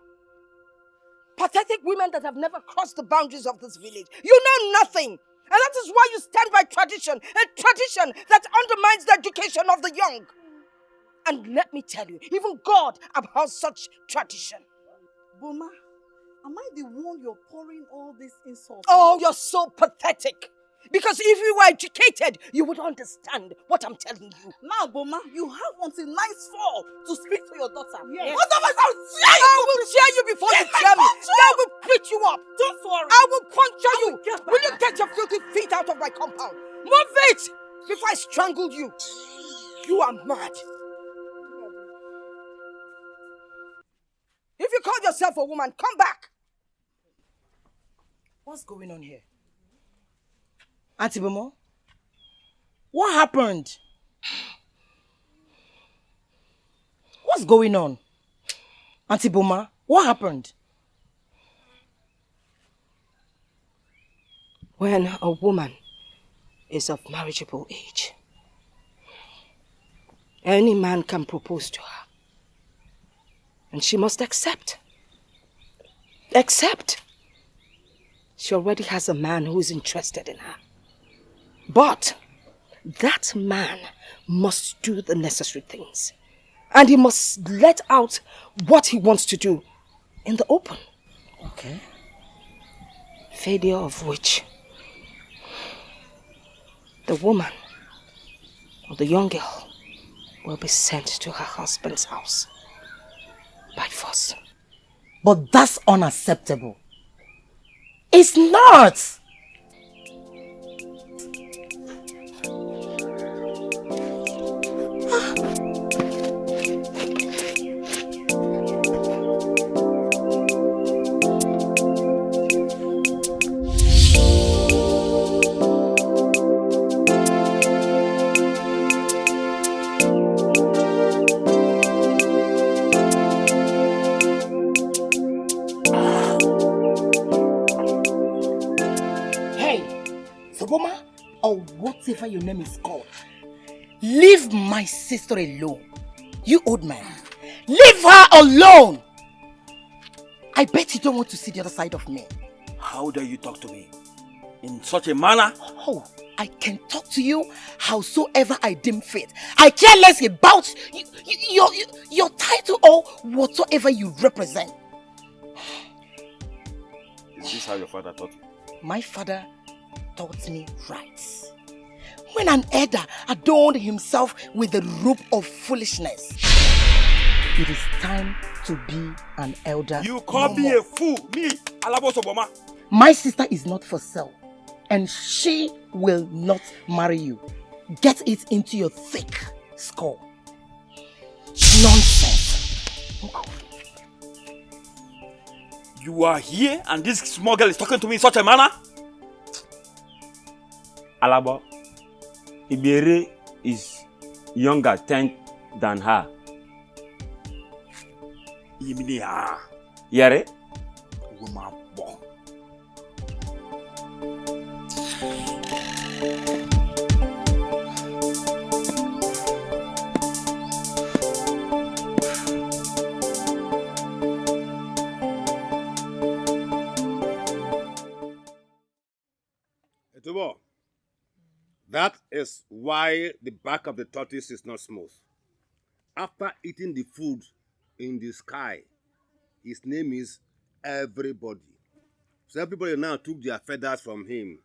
pathetic women that have never crossed the boundaries of this village, you know nothing. And that is why you stand by tradition, a tradition that undermines the education of the young. And let me tell you, even God abhors such tradition. Boma, am I the one you're pouring all this insult? Oh, you're so pathetic. Because if you were educated, you would understand what I'm telling you. Now, Boma, you have until night's fall to speak to your daughter. Yes. Otherwise, I'll tear you! I will tear you before you tear me. I will beat you up. Don't worry. I will puncture you. Will you get your filthy feet out of my compound? Move it before I strangle you. You are mad. If you call yourself a woman, come back. What's going on here? Auntie Bomo? What happened? What's going on? Auntie Boma, what happened? When a woman is of marriageable age, any man can propose to her. And she must accept. Accept. She already has a man who is interested in her. But that man must do the necessary things. And he must let out what he wants to do in the open. Okay. Failure of which the woman or the young girl will be sent to her husband's house by force. But that's unacceptable. It's not! whatever your name is called, leave my sister alone. You old man, leave her alone! I bet you don't want to see the other side of me. How dare you talk to me in such a manner? Oh, I can talk to you howsoever I deem fit. I care less about your title or whatsoever you represent. Is this how your father taught you? My father taught me right. When an elder adorned himself with the robe of foolishness, it is time to be an elder. You call me a fool, me, Alabo Soboma. My sister is not for sale, and she will not marry you. Get it into your thick skull. Nonsense. You are here and this small girl is talking to me in such a manner? Alabo, Ibere is younger 10 than her. Yare? Etubo, that is why the back of the tortoise is not smooth. After eating the food in the sky, his name is Everybody. So everybody now took their feathers from him,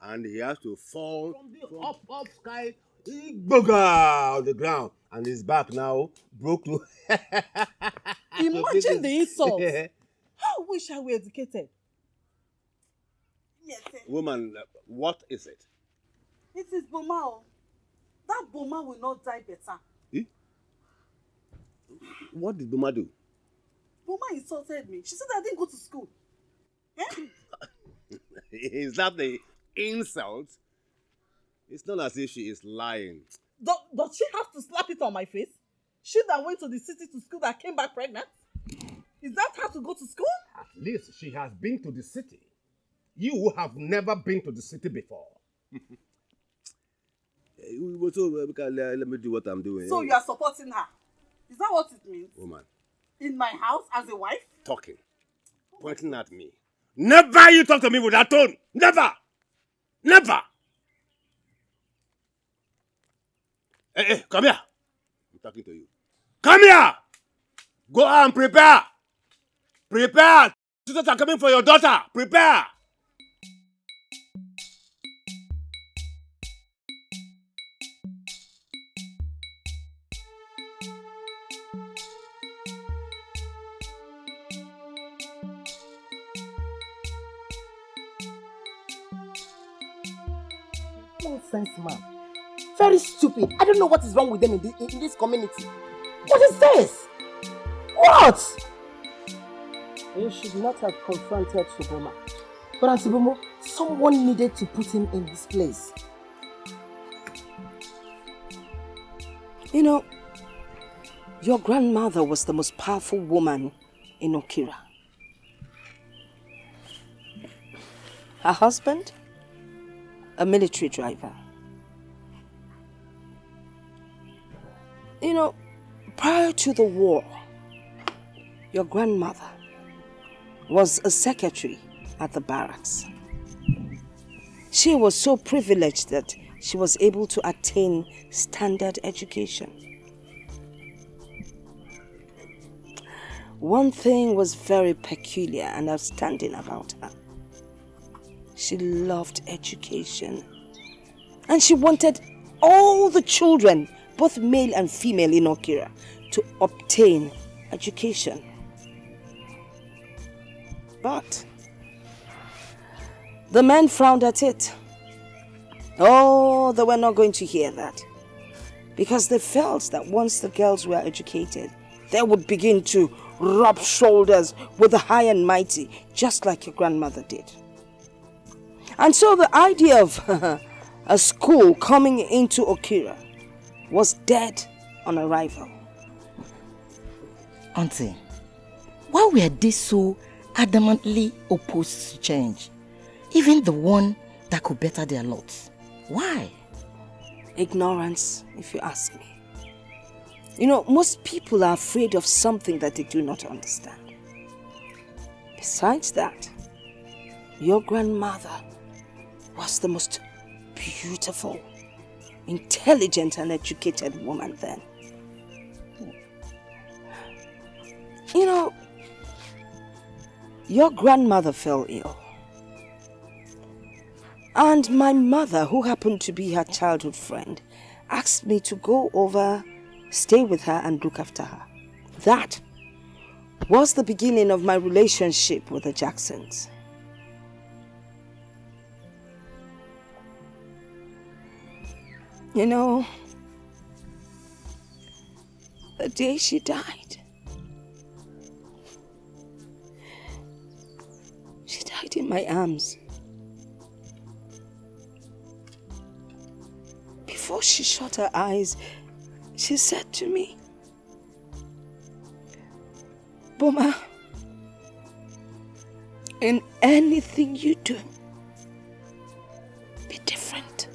and he has to fall from the up sky, booga on the ground, and his back now broke to. Imagine the insult. How wish I were educated. Yes, sir. Woman, what is it? It is Boma. That Boma will not die better. Eh? What did Boma do? Boma insulted me. She said I didn't go to school. Eh? Is that the insult? It's not as if she is lying. Does she have to slap it on my face? She that went to the city to school that came back pregnant? Is that how to go to school? At least she has been to the city. You have never been to the city before. Let me do what I'm doing. So you are supporting her? Is that what it means? Woman. In my house as a wife? Talking. Pointing at me. Never you talk to me with that tone. Never. Never. Hey, come here. I'm talking to you. Come here. Go and prepare. Prepare. Sisters are coming for your daughter. Prepare. Nonsense, man. Very stupid. I don't know what is wrong with them in this community. What is this? What? You should not have confronted Suboma. But Auntie Bomo, someone needed to put him in this place. You know, your grandmother was the most powerful woman in Okira. Her husband? A military driver. You know, prior to the war, your grandmother was a secretary at the barracks. She was so privileged that she was able to attain standard education. One thing was very peculiar and outstanding about her. She loved education. And she wanted all the children, both male and female in Okira, to obtain education. But the men frowned at it. Oh, they were not going to hear that. Because they felt that once the girls were educated, they would begin to rub shoulders with the high and mighty, just like your grandmother did. And so the idea of a school coming into Okira was dead on arrival. Auntie, why were they so adamantly opposed to change? Even the one that could better their lot. Why? Ignorance, if you ask me. You know, most people are afraid of something that they do not understand. Besides that, your grandmother was the most beautiful, intelligent and educated woman then. You know, your grandmother fell ill. And my mother, who happened to be her childhood friend, asked me to go over, stay with her and look after her. That was the beginning of my relationship with the Jacksons. You know, the day she died, she died in my arms. Before she shut her eyes, she said to me, Boma, in anything you do, be different.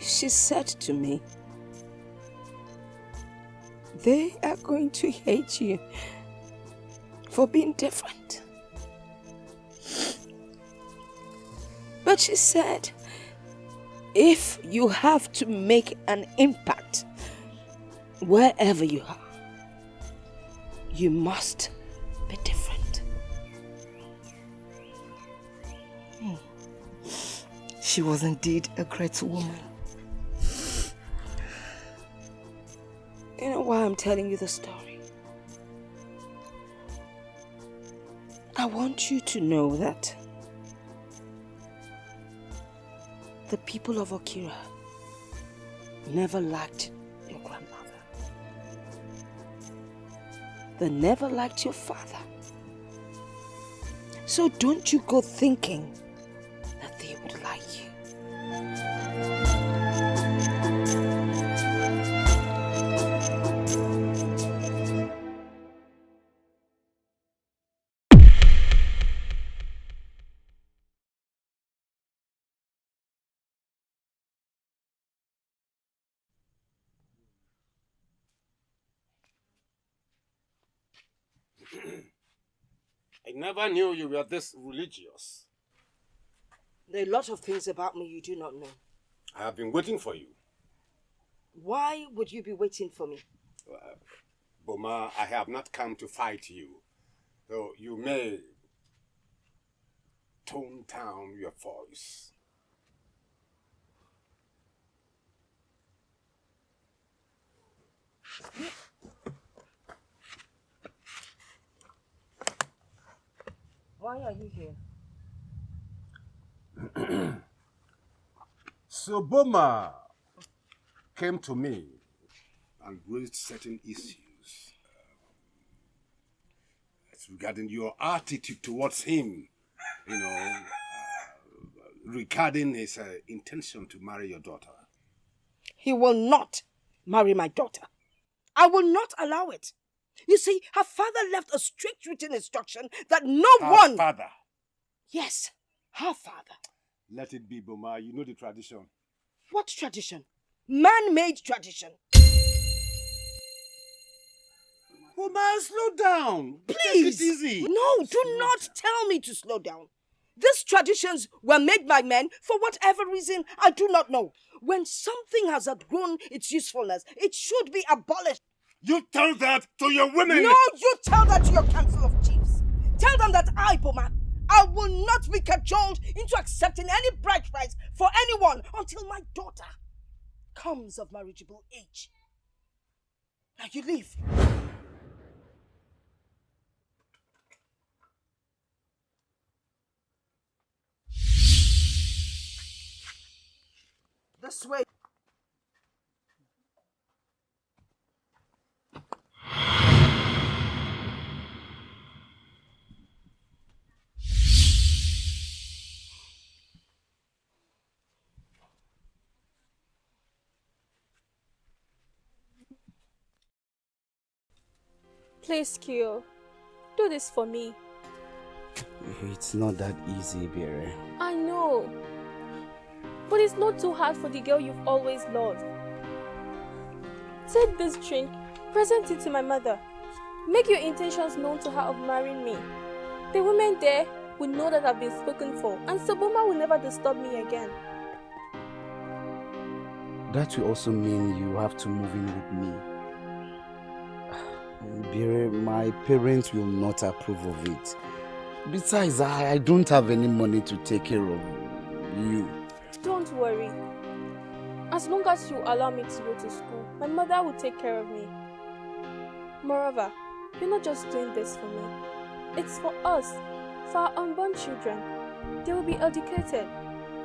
She said to me, they are going to hate you for being different. But she said, if you have to make an impact wherever you are, you must be different. She was indeed a great woman. You know why I'm telling you the story? I want you to know that the people of Akara never liked your grandmother. They never liked your father. So don't you go thinking that they would like you. I never knew you were this religious. There are a lot of things about me you do not know. I have been waiting for you. Why would you be waiting for me? Boma, I have not come to fight you. Though you may tone down your voice. Why are you here? So Boma came to me and raised certain issues regarding your attitude towards him, you know, regarding his intention to marry your daughter. He will not marry my daughter. I will not allow it. You see, her father left a strict written instruction that Her father? Yes, her father. Let it be, Boma. You know the tradition. What tradition? Man-made tradition. Boma, slow down. Please. Take it easy. No, do not tell me to slow down. These traditions were made by men for whatever reason I do not know. When something has outgrown its usefulness, it should be abolished. You tell that to your women! No, you tell that to your council of chiefs. Tell them that I, Boma, I will not be cajoled into accepting any bride price for anyone until my daughter comes of marriageable age. Now you leave. This way. Please, Kyo, do this for me. It's not that easy, Bere. I know. But it's not too hard for the girl you've always loved. Take this drink, present it to my mother. Make your intentions known to her of marrying me. The women there will know that I've been spoken for, and Soboma will never disturb me again. That will also mean you have to move in with me. Bere, my parents will not approve of it. Besides, I don't have any money to take care of you. Don't worry. As long as you allow me to go to school, my mother will take care of me. Moreover, you're not just doing this for me. It's for us, for our unborn children. They will be educated.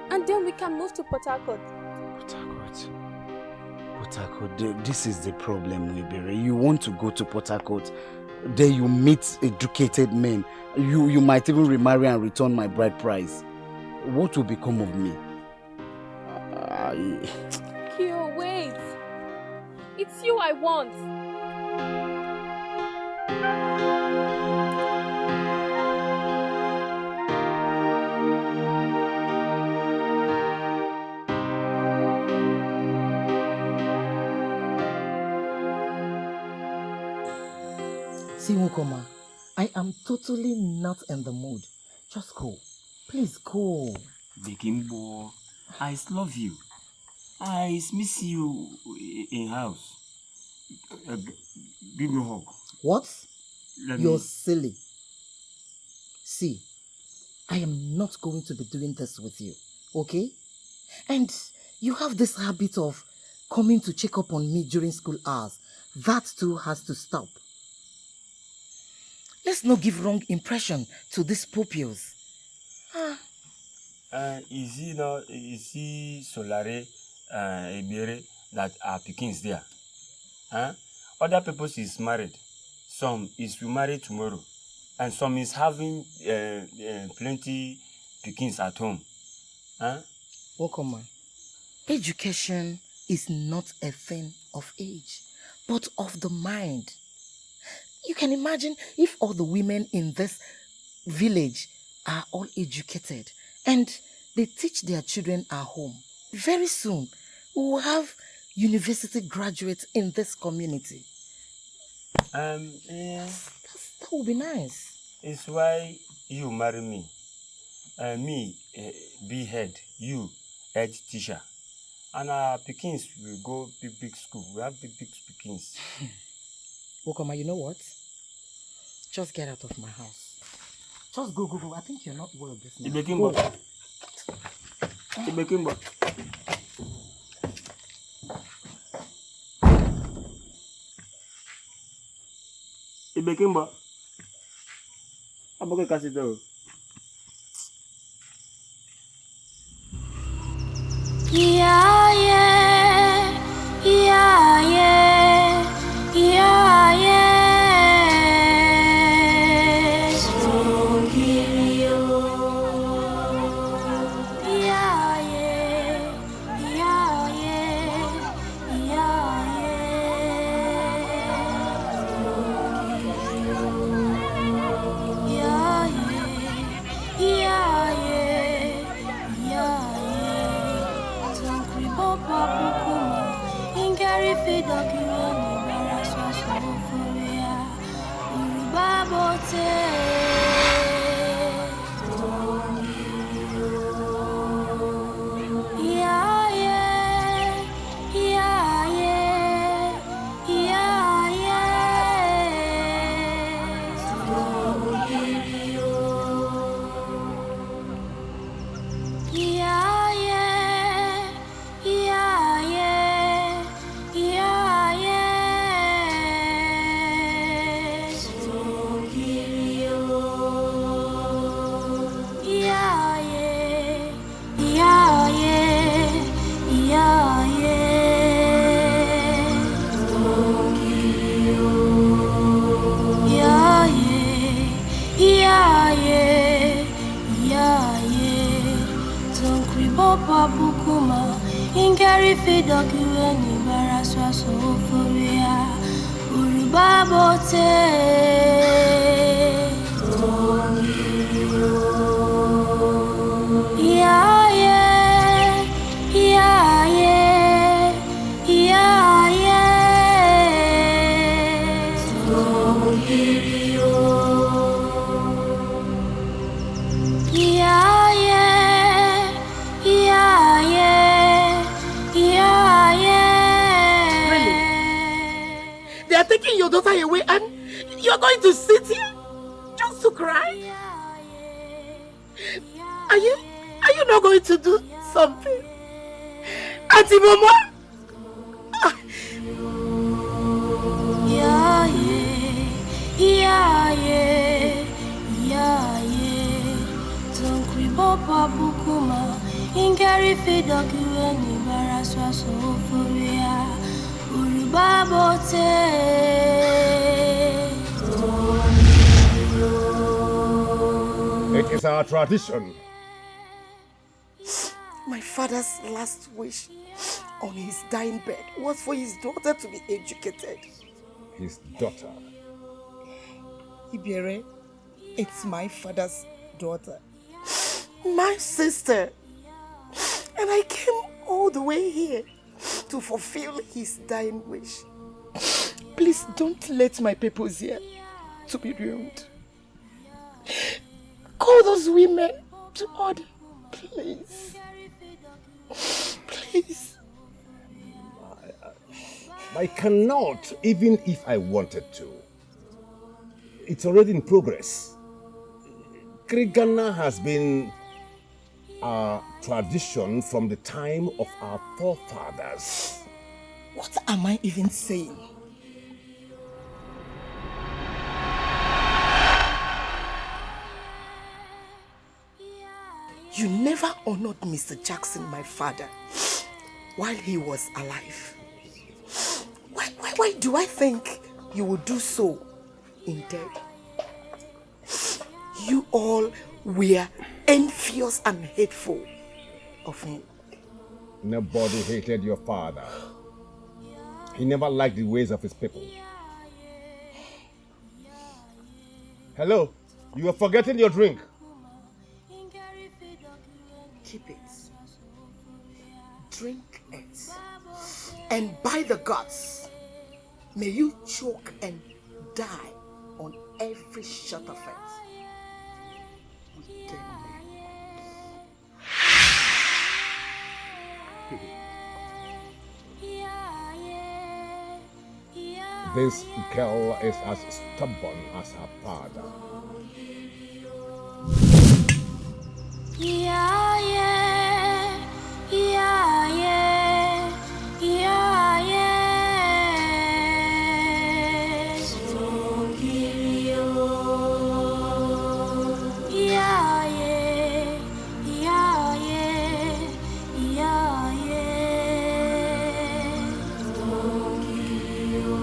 And then we can move to Port Harcourt. Port Harcourt, this is the problem, Bere. You want to go to Port Harcourt, there you meet educated men. You might even remarry and return my bride price. What will become of me? Kyo, wait. It's you I want. See, Wukoma, I am totally not in the mood. Just go. Please go. Bekimbo, I love you. I miss you in house. Give me a hug. What? Let You're me- silly. See, I am not going to be doing this with you, okay? And you have this habit of coming to check up on me during school hours. That too has to stop. Let's not give wrong impression to these pupils. Is he Solare, Ebere that are Pekins there? Other people is married. Some is remarried tomorrow. And some is having plenty Pekins at home. Wokoma, education is not a thing of age, but of the mind. You can imagine if all the women in this village are all educated and they teach their children at home. Very soon, we will have university graduates in this community. That would be nice. It's why you marry me. Me, be head. You, head teacher. And our Pekins will go big school. We have big Pekins. Wokoma, you know what? Just get out of my house. Just go. I think you're not well this morning. Ibekimbo. Go. Ibekimbo. Ibekimbo. Aboke kasito. Yeah, yeah, yeah, yeah, yeah, yeah. Stronger, yeah, yeah, yeah, yeah, yeah, yeah, yeah, yeah. Papa Pukuma, Ingari Fidokiwani, Baraswa Sofuria, Urubabote. Yeah, yeah, yeah, yeah, yeah, yeah. Yeah, yeah. Yeah, yeah, yeah, yeah. Stronger, yeah, yeah, yeah, yeah, yeah, yeah. Stronger, yeah, yeah, yeah, yeah, yeah. Tonkribo Pabukuma. Ingari Fidokiwani, Baraswa Sofuria, Urubabote. taking your daughter away and you're going to sit here just to cry? Are you not going to do something? Auntie Mama? Yeah, yeah, yeah, yeah, yeah. Tonkribo Papukuma, Ingari Fidokueni Baraswa Sofuria, Urubabote. It is our tradition. My father's last wish on his dying bed was for his daughter to be educated. His daughter? Ibere, it's my father's daughter. My sister. And I came all the way here to fulfill his dying wish. Please don't let my people's here to be ruined. Call those women to order, please. Please. I cannot, even if I wanted to. It's already in progress. Krigana has been a tradition from the time of our forefathers. What am I even saying? You never honored Mr. Jackson, my father, while he was alive. Why do I think you will do so in death? You all were envious and hateful of him. Nobody hated your father. He never liked the ways of his people. Hello, you are forgetting your drink. Keep it. Drink it. And by the gods, may you choke and die on every shot of it. This girl is as stubborn as her father. Yeah, yeah, yeah, yeah, yeah, yeah. Songilio. Yeah, yeah, yeah, yeah, yeah, yeah. Songilio.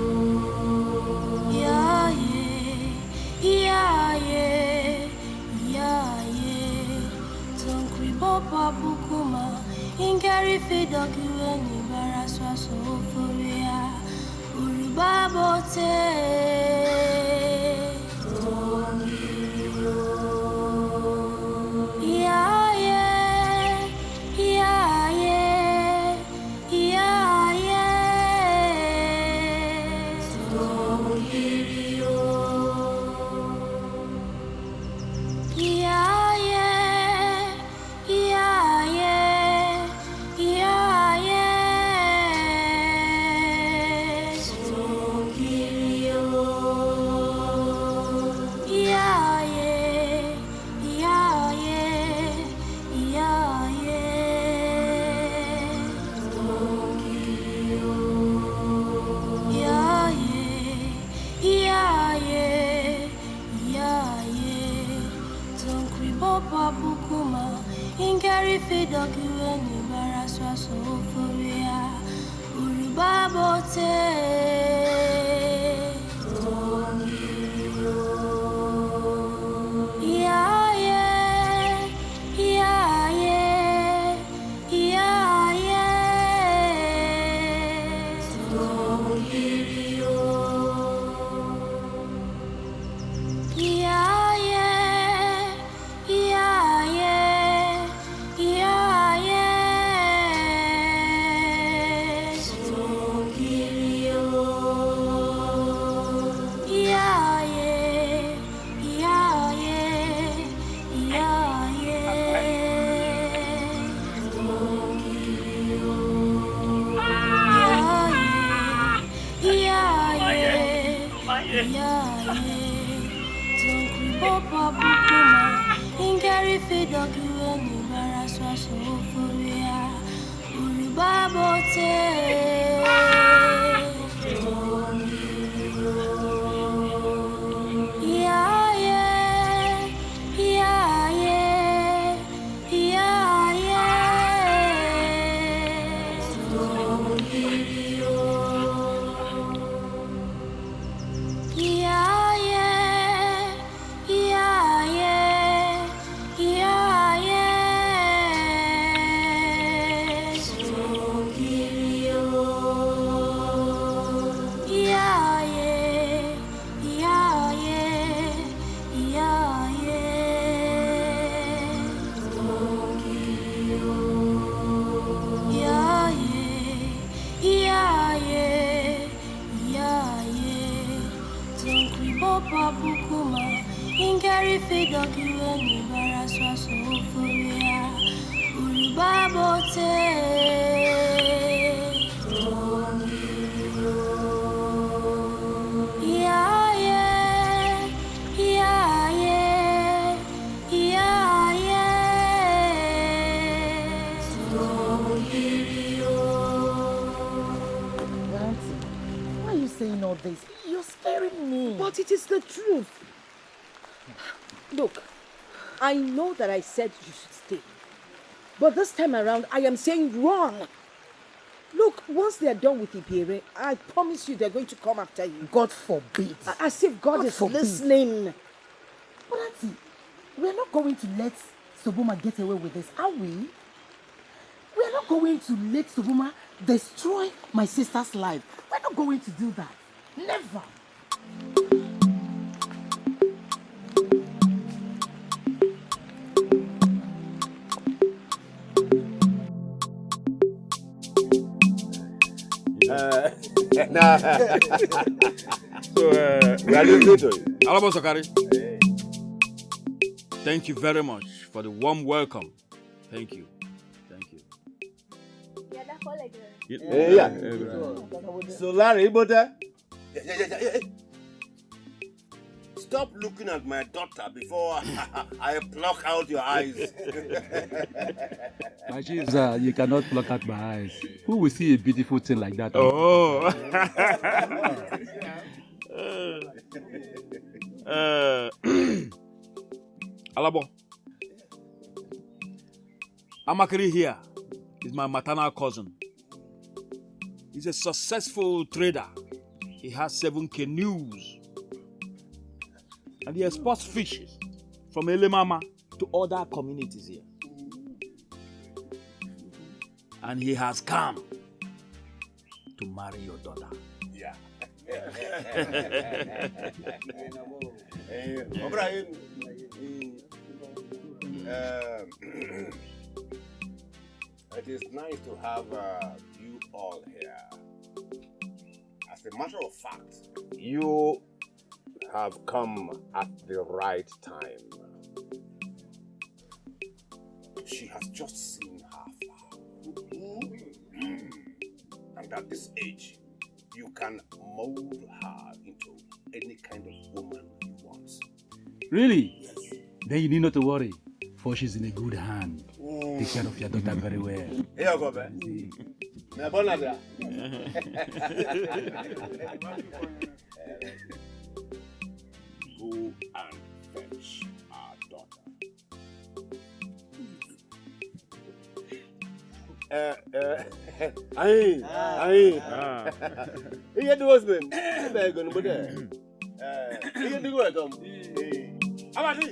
Yeah, yeah, yeah, yeah, yeah, yeah. Papa Bukuma, Ingari Fidokueni Baraswa Sofuria, Urubabote. Yeah, yeah, yeah, yeah, yeah, yeah. Songilio. Yeah, yeah. Yeah, yeah, yeah, yeah. Songilio. Yeah, yeah, yeah, yeah, yeah, yeah. Songilio. Yeah, yeah, yeah, yeah, yeah, yeah. Tonkribo Babukuma. Ingari Fidokueni Baraswa Sofuria, Urubabote. Yeah, yeah, yeah, yeah, yeah, yeah. Songilio. Yeah, yeah, yeah, yeah. Yeah, yeah. Songilio. soforia urubabote yeah yeah yeah yeah yeah yeah soforia yeah yeah yeah yeah yeah yeah soforia yeah yeah yeah yeah yeah yeah soforia yeah yeah yeah yeah yeah Tonkri Bopa Bukuma Ingeri Fidokiwe Nibara Swaso Furia Urubabote Yeah yeah yeah yeah yeah yeah Auntie, why are you saying all this? You're scaring me. But it is the truth. Look, I know that I said you should stay. But this time around, I am saying wrong. Look, once they are done with Ibere, I promise you they're going to come after you. God forbid. As if God is forbid. listening. But Auntie, we're not going to let Soboma get away with this, are we? We're not going to let Soboma destroy my sister's life. We're not going to do that. Never. We are listening to you. Alabo Sakari. Thank you very much for the warm welcome. Thank you. Thank you. Yeah, that's all I get. Yeah. So Larry, but stop looking at my daughter before I pluck out your eyes. My chief, sir, you cannot pluck out my eyes. Who will see a beautiful thing like that? Oh. Alabo. Amakiri here is my maternal cousin. He's a successful trader. He has 7 canoes. And he exports fish from Elemama to other communities here. And he has come to marry your daughter. Yeah. It is nice to have you all here. As a matter of fact, you have come at the right time. She has just seen her father. And at this age, you can mold her into any kind of woman you want. Really? Yes. Then you need not to worry, for she's in a good hand. Take care of your daughter very well. Here you go, man. Go and fetch our daughter. Here the husband. They're going to be there. Here the go, Tom. Amadi.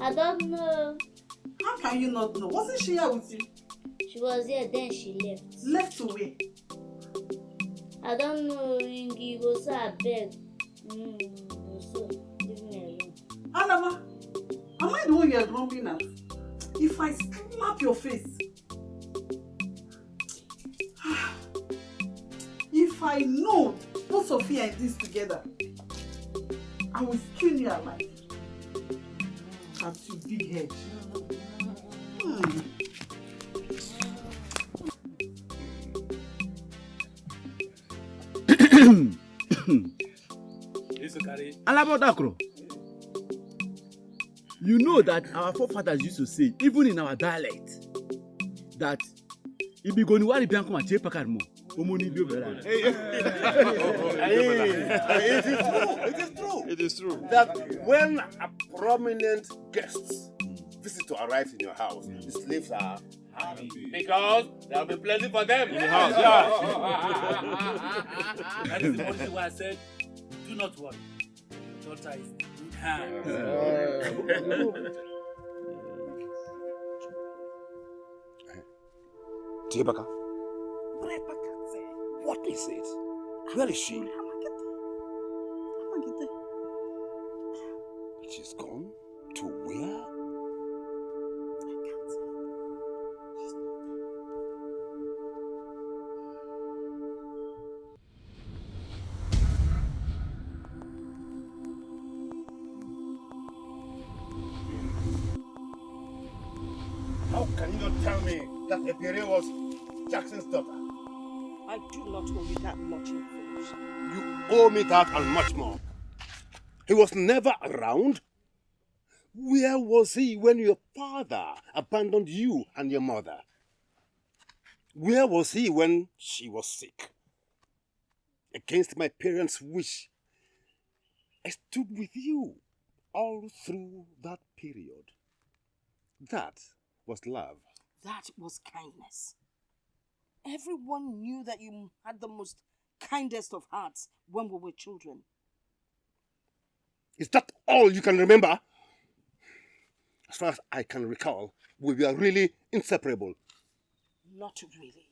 I don't know. How can you not know? Wasn't she here with you? She was here, then she left. Left to where? I don't know. Ingi was a beg. So leave me alone. Alaba, am I that the one you are grumbling at? If I slap your face, if I know both of you are in this together, I will skin you alive. As you big head. Alabodakro, you know that our forefathers used to say, even in our dialect, that if you go to Wari Bianco and Chepakarmo, It is true that when a prominent guest visit to arrive in your house, the slaves are happy because there will be plenty for them in the house. That is the reason why I said, do not worry. Your daughter is in good hands. Tibaka, what is it? Where is she? She's gone to where? How can you not tell me that Ebere was Jackson's daughter? I do not owe you that much information. You owe me that and much more. He was never around. Where was he when your father abandoned you and your mother? Where was he when she was sick? Against my parents' wish, I stood with you all through that period. That was love. That was kindness. Everyone knew that you had the most kindest of hearts when we were children. Is that all you can remember? As far as I can recall, we were really inseparable. Not really.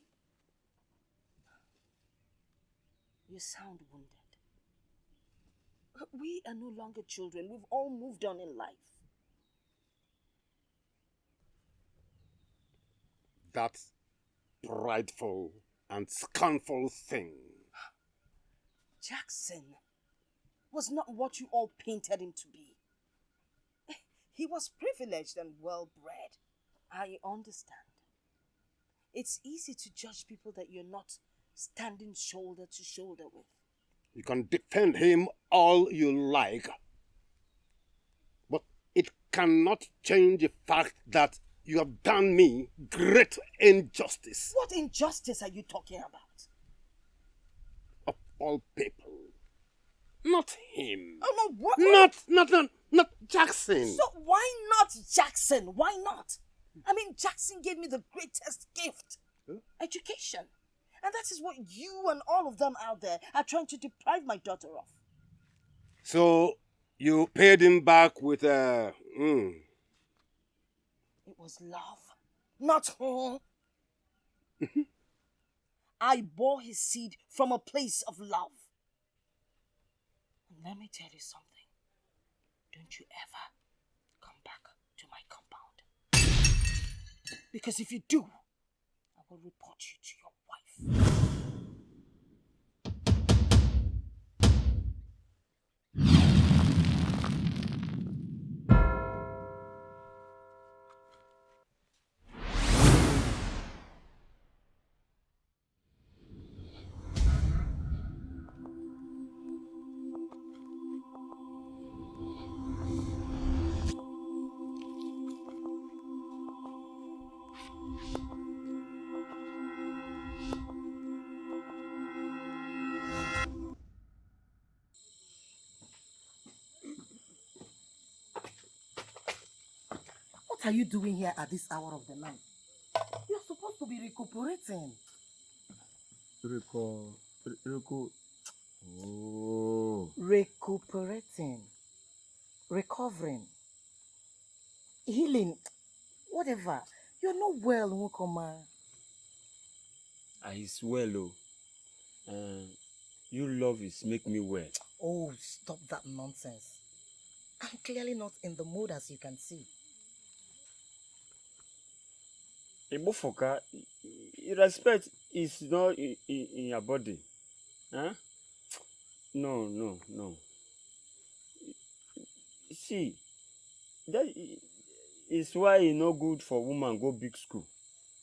You sound wounded. We are no longer children. We've all moved on in life. That prideful and scornful thing. Jackson was not what you all painted him to be. He was privileged and well-bred. I understand. It's easy to judge people that you're not standing shoulder to shoulder with. You can defend him all you like, but it cannot change the fact that you have done me great injustice. What injustice are you talking about? Of all people. Not him. Oh no, what? Not Jackson. So why not Jackson? Why not? I mean, Jackson gave me the greatest gift. Education. And that is what you and all of them out there are trying to deprive my daughter of. So, you paid him back with a... It was love, not her. I bore his seed from a place of love. And let me tell you something. Don't you ever come back to my compound. Because if you do, I will report you to your wife. What are you doing here at this hour of the night? You're supposed to be recuperating. Recuperating. Recovering. Healing. Whatever. You're not well, Nwokoma. He's well, oh. You love is make me well. Oh, stop that nonsense. I'm clearly not in the mood, as you can see. Ibufoka, respect is not in your body. Huh? No. See, that is why it's not good for woman go big school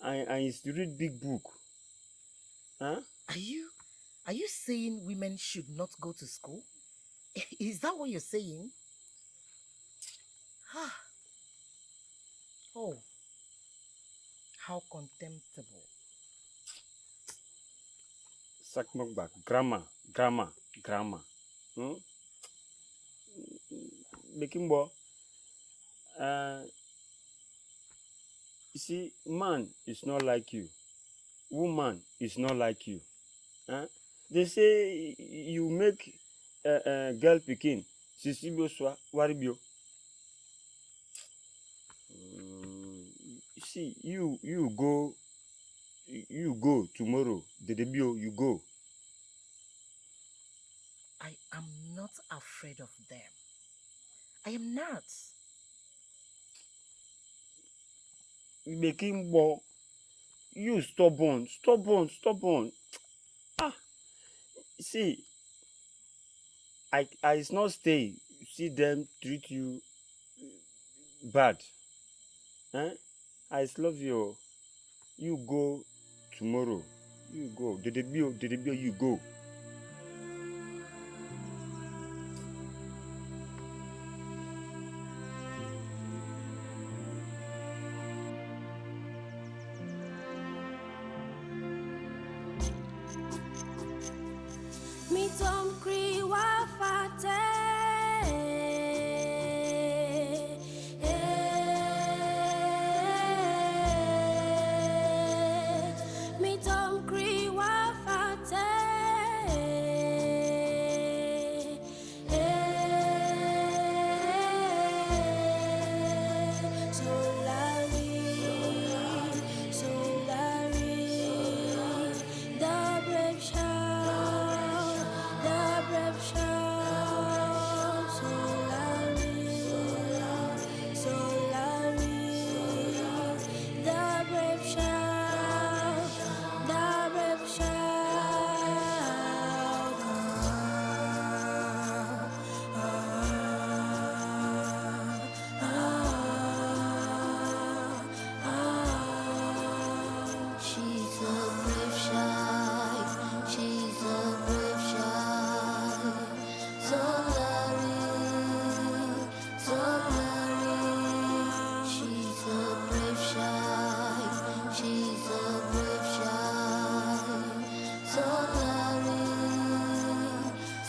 and it's to read big book. Huh? Are you saying women should not go to school? Is that what you're saying? Oh, how contemptible. Sakmokbak, grammar. Bekimbo, you see, man is not like you. Woman is not like you. Huh? They say you make girl pikin, sisibio swa waribio. See, you go tomorrow. Dedebio, you go. I am not afraid of them. I am not. Bekimbo, you stubborn. See, I is not stay. See them treat you bad. Eh? I love you. You go tomorrow. You go. Dedebio, you go. Me tom kri wa fate. Me tom kri wa fate. The brave shout, the brave shout, Solari, the brave shout, the brave shout. She's a brave child, she's a brave child. Solari, she's a brave child, she's a brave child. Solari,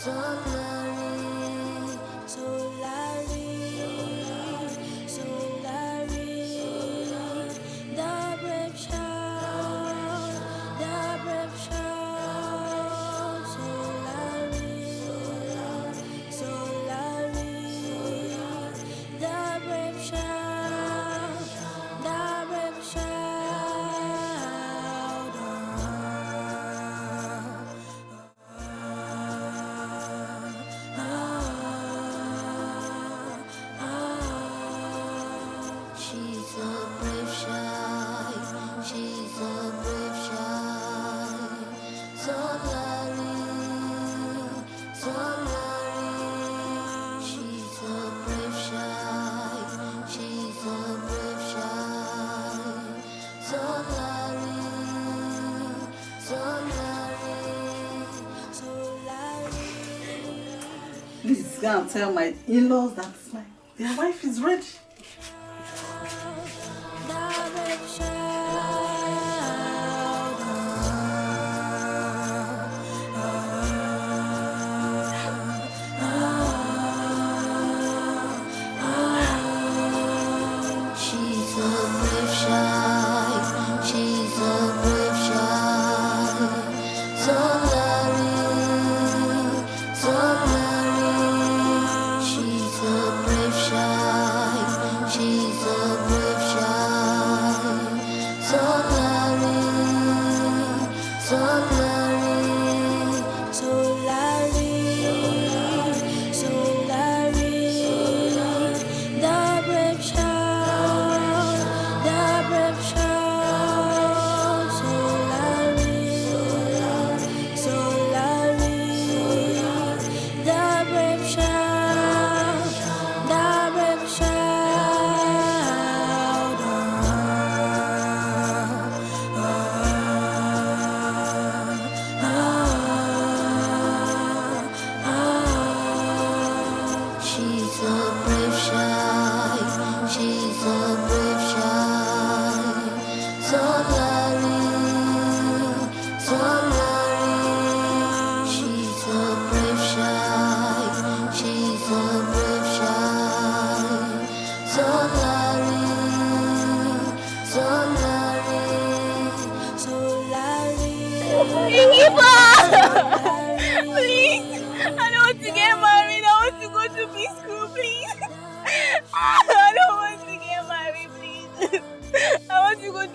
the brave child, the brave child. Solari, the brave child, the brave she's a brave child, she's a brave child. Solari, she's a brave child, she's a brave child. Solari. Please go and tell my in-laws that their wife is ready. She's a brave child, she's a brave child. Solari, she's a brave child,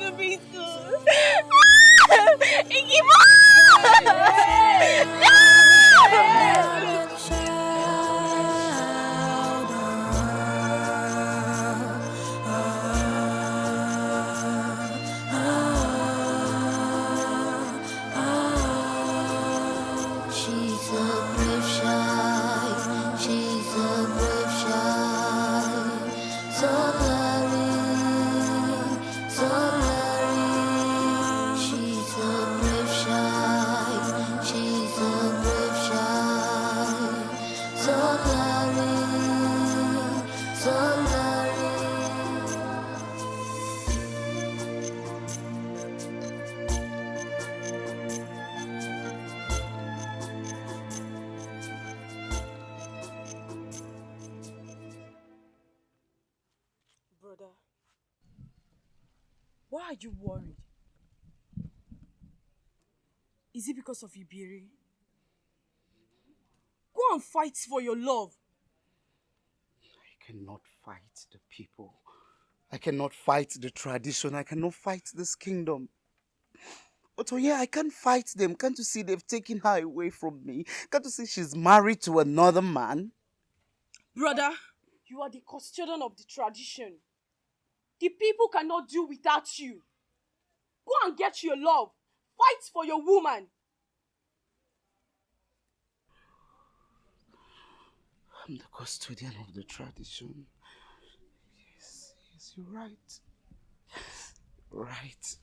to be too. She's a brave child. She's a brave child. So blurry, so blurry. She's a brave child. She's a brave child. So blurry, so blurry. Brother, why are you worried? Is it because of Ibiri? Go and fight for your love. I cannot fight the people. I cannot fight the tradition. I cannot fight this kingdom. But oh yeah, I can't fight them. Can't you see they've taken her away from me? Can't you see she's married to another man? Brother, you are the custodian of the tradition. The people cannot do without you. Go and get your love. Fight for your woman. I'm the custodian of the tradition. Yes, you're right. Right.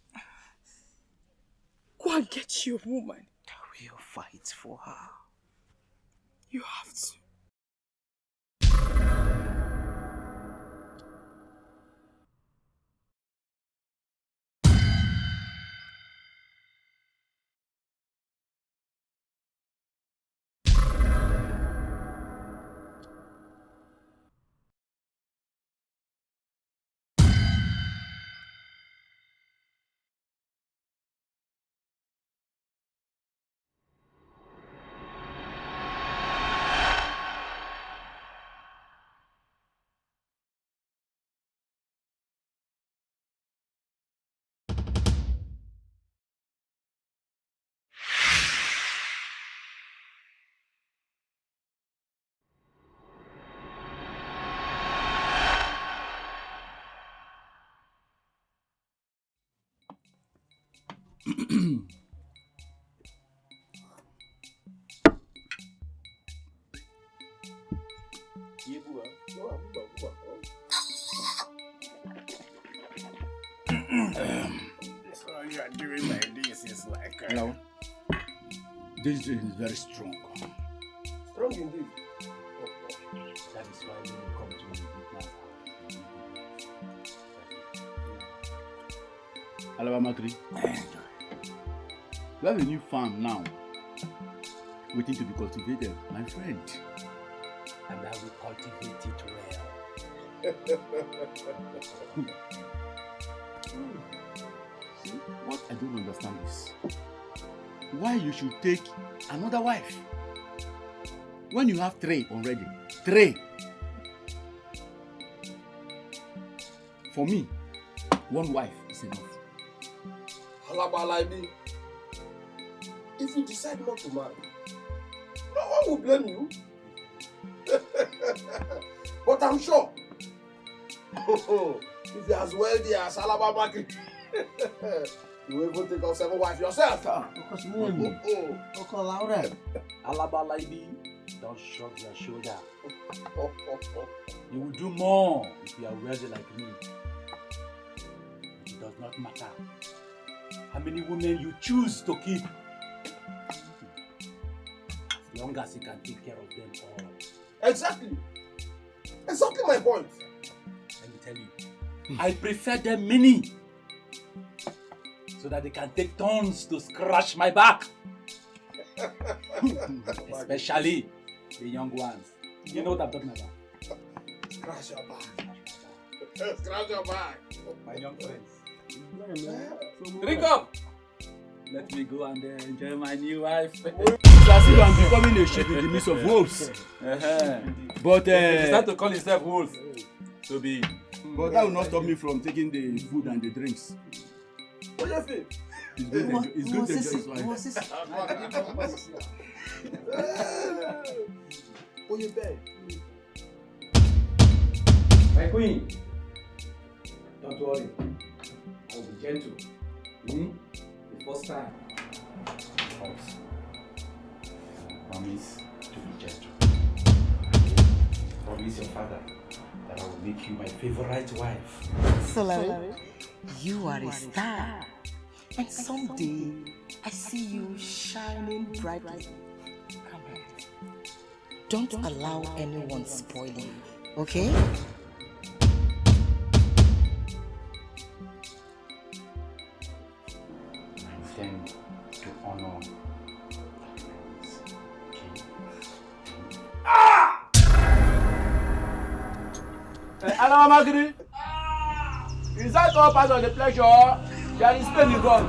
Go and get your woman. I will fight for her. You have to. So you are doing like this is like... Hello? This drink is very strong. Strong indeed. That is why when you come to me with Alabama tree. We have a new farm now, waiting to be cultivated, my friend. And I will cultivate it well. See, what I don't understand is why you should take another wife when you have three already. Three. For me, one wife is enough. Halabalabi. If you decide not to marry, no one will blame you. But I'm sure, if you're as wealthy as Alabama, you will even take out 7 wives yourself. Because Uncle Laura, Alabalabi, don't shrug your shoulder. You will do more if you are wealthy like me. It does not matter how many women you choose to keep, as long as you can take care of them all. Exactly. Exactly my point. Let me tell you, I prefer them many, so that they can take turns to scratch my back. Especially the young ones. You know what I'm talking about. Scratch your back. Scratch your back. My young friends. Drink up! Let me go and enjoy my new wife. It's as if I'm becoming a sheep in the midst of wolves. But he started to call himself wolf. So be. But that will not stop me from taking the food and the drinks. He's going to enjoy his wife. My queen, don't worry. I will be gentle. The first time. Promise to be gentle. Promise your father that I will make you my favorite wife. Solari, you are a star. And someday, I see you shining brightly. Come on. Don't allow anyone spoil you, okay? I intend to honor. Hello, Magri. Is that all part of the pleasure? There is pain involved.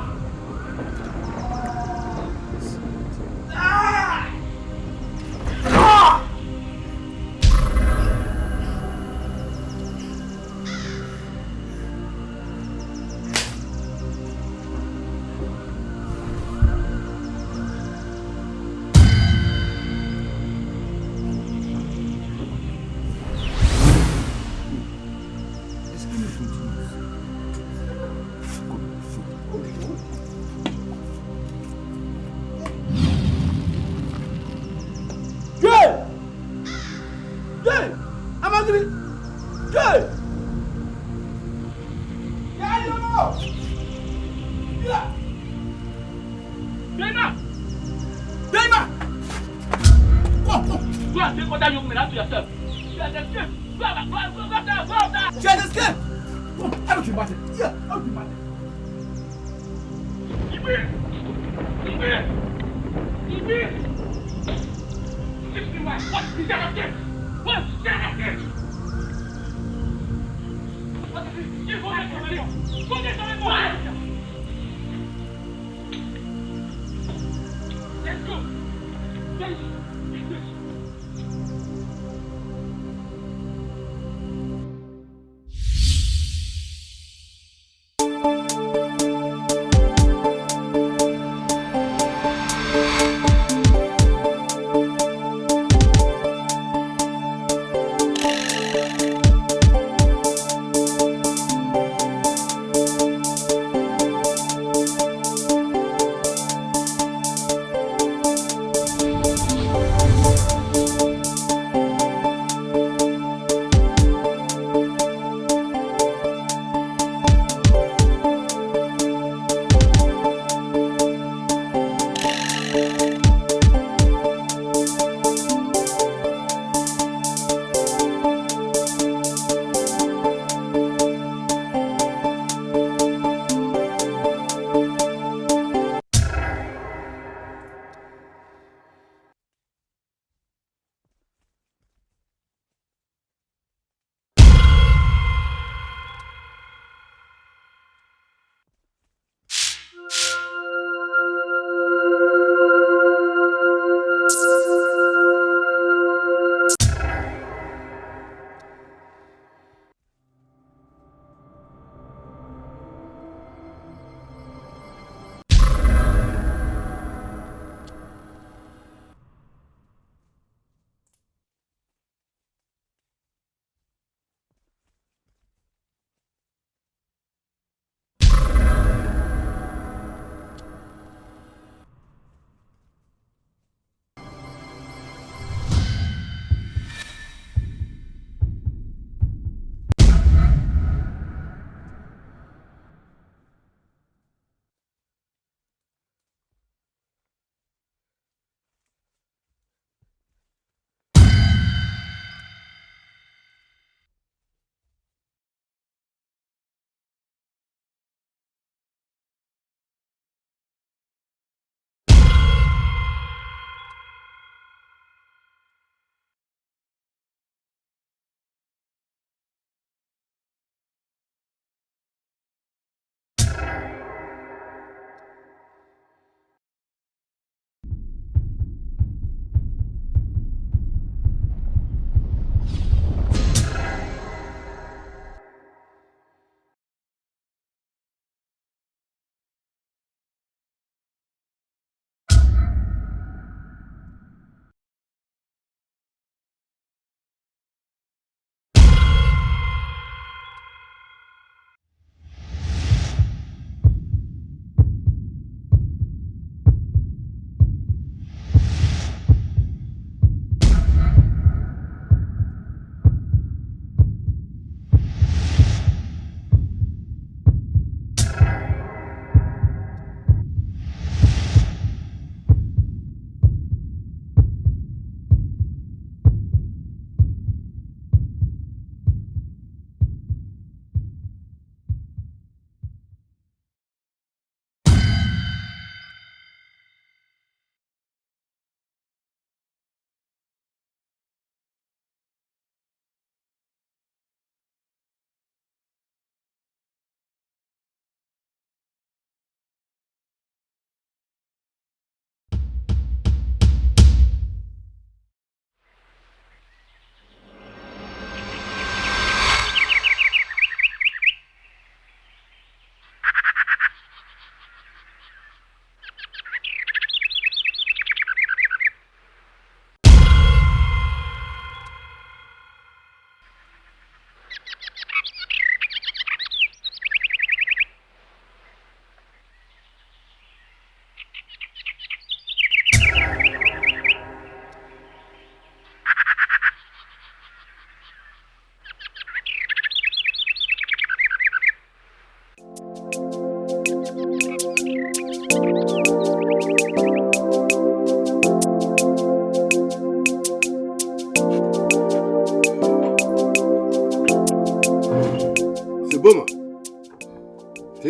She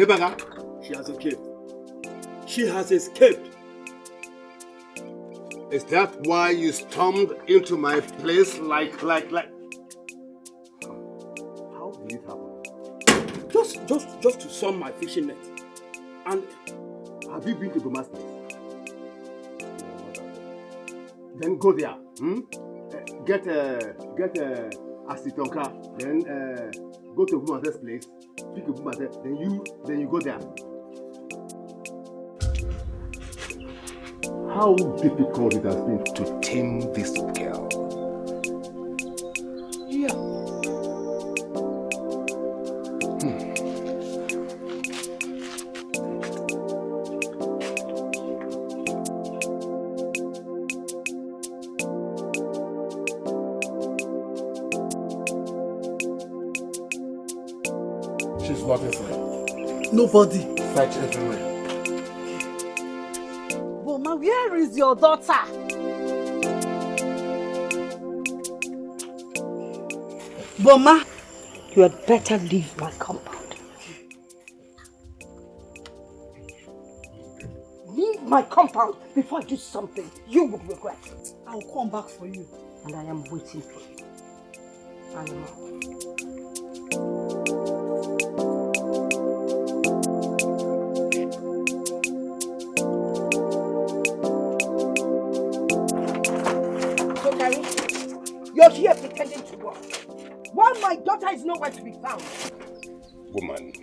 has escaped. She has escaped. Is that why you stormed into my place like? How did it happen? Just to sun my fishing net. And have you been to Damascus? Then go there. Get a asitonka. Then go to Buma's place. Pick a Buma's. Then you go there. How difficult it has been to tame this girl. yeah. She's not everywhere. Nobody. Search everywhere. Boma, where is your daughter? Boma, You had better leave my compound. Leave my compound before I do something you would regret. I will come back for you. And I am waiting for you. Animal. You're here pretending to work, while my daughter is nowhere to be found. Woman,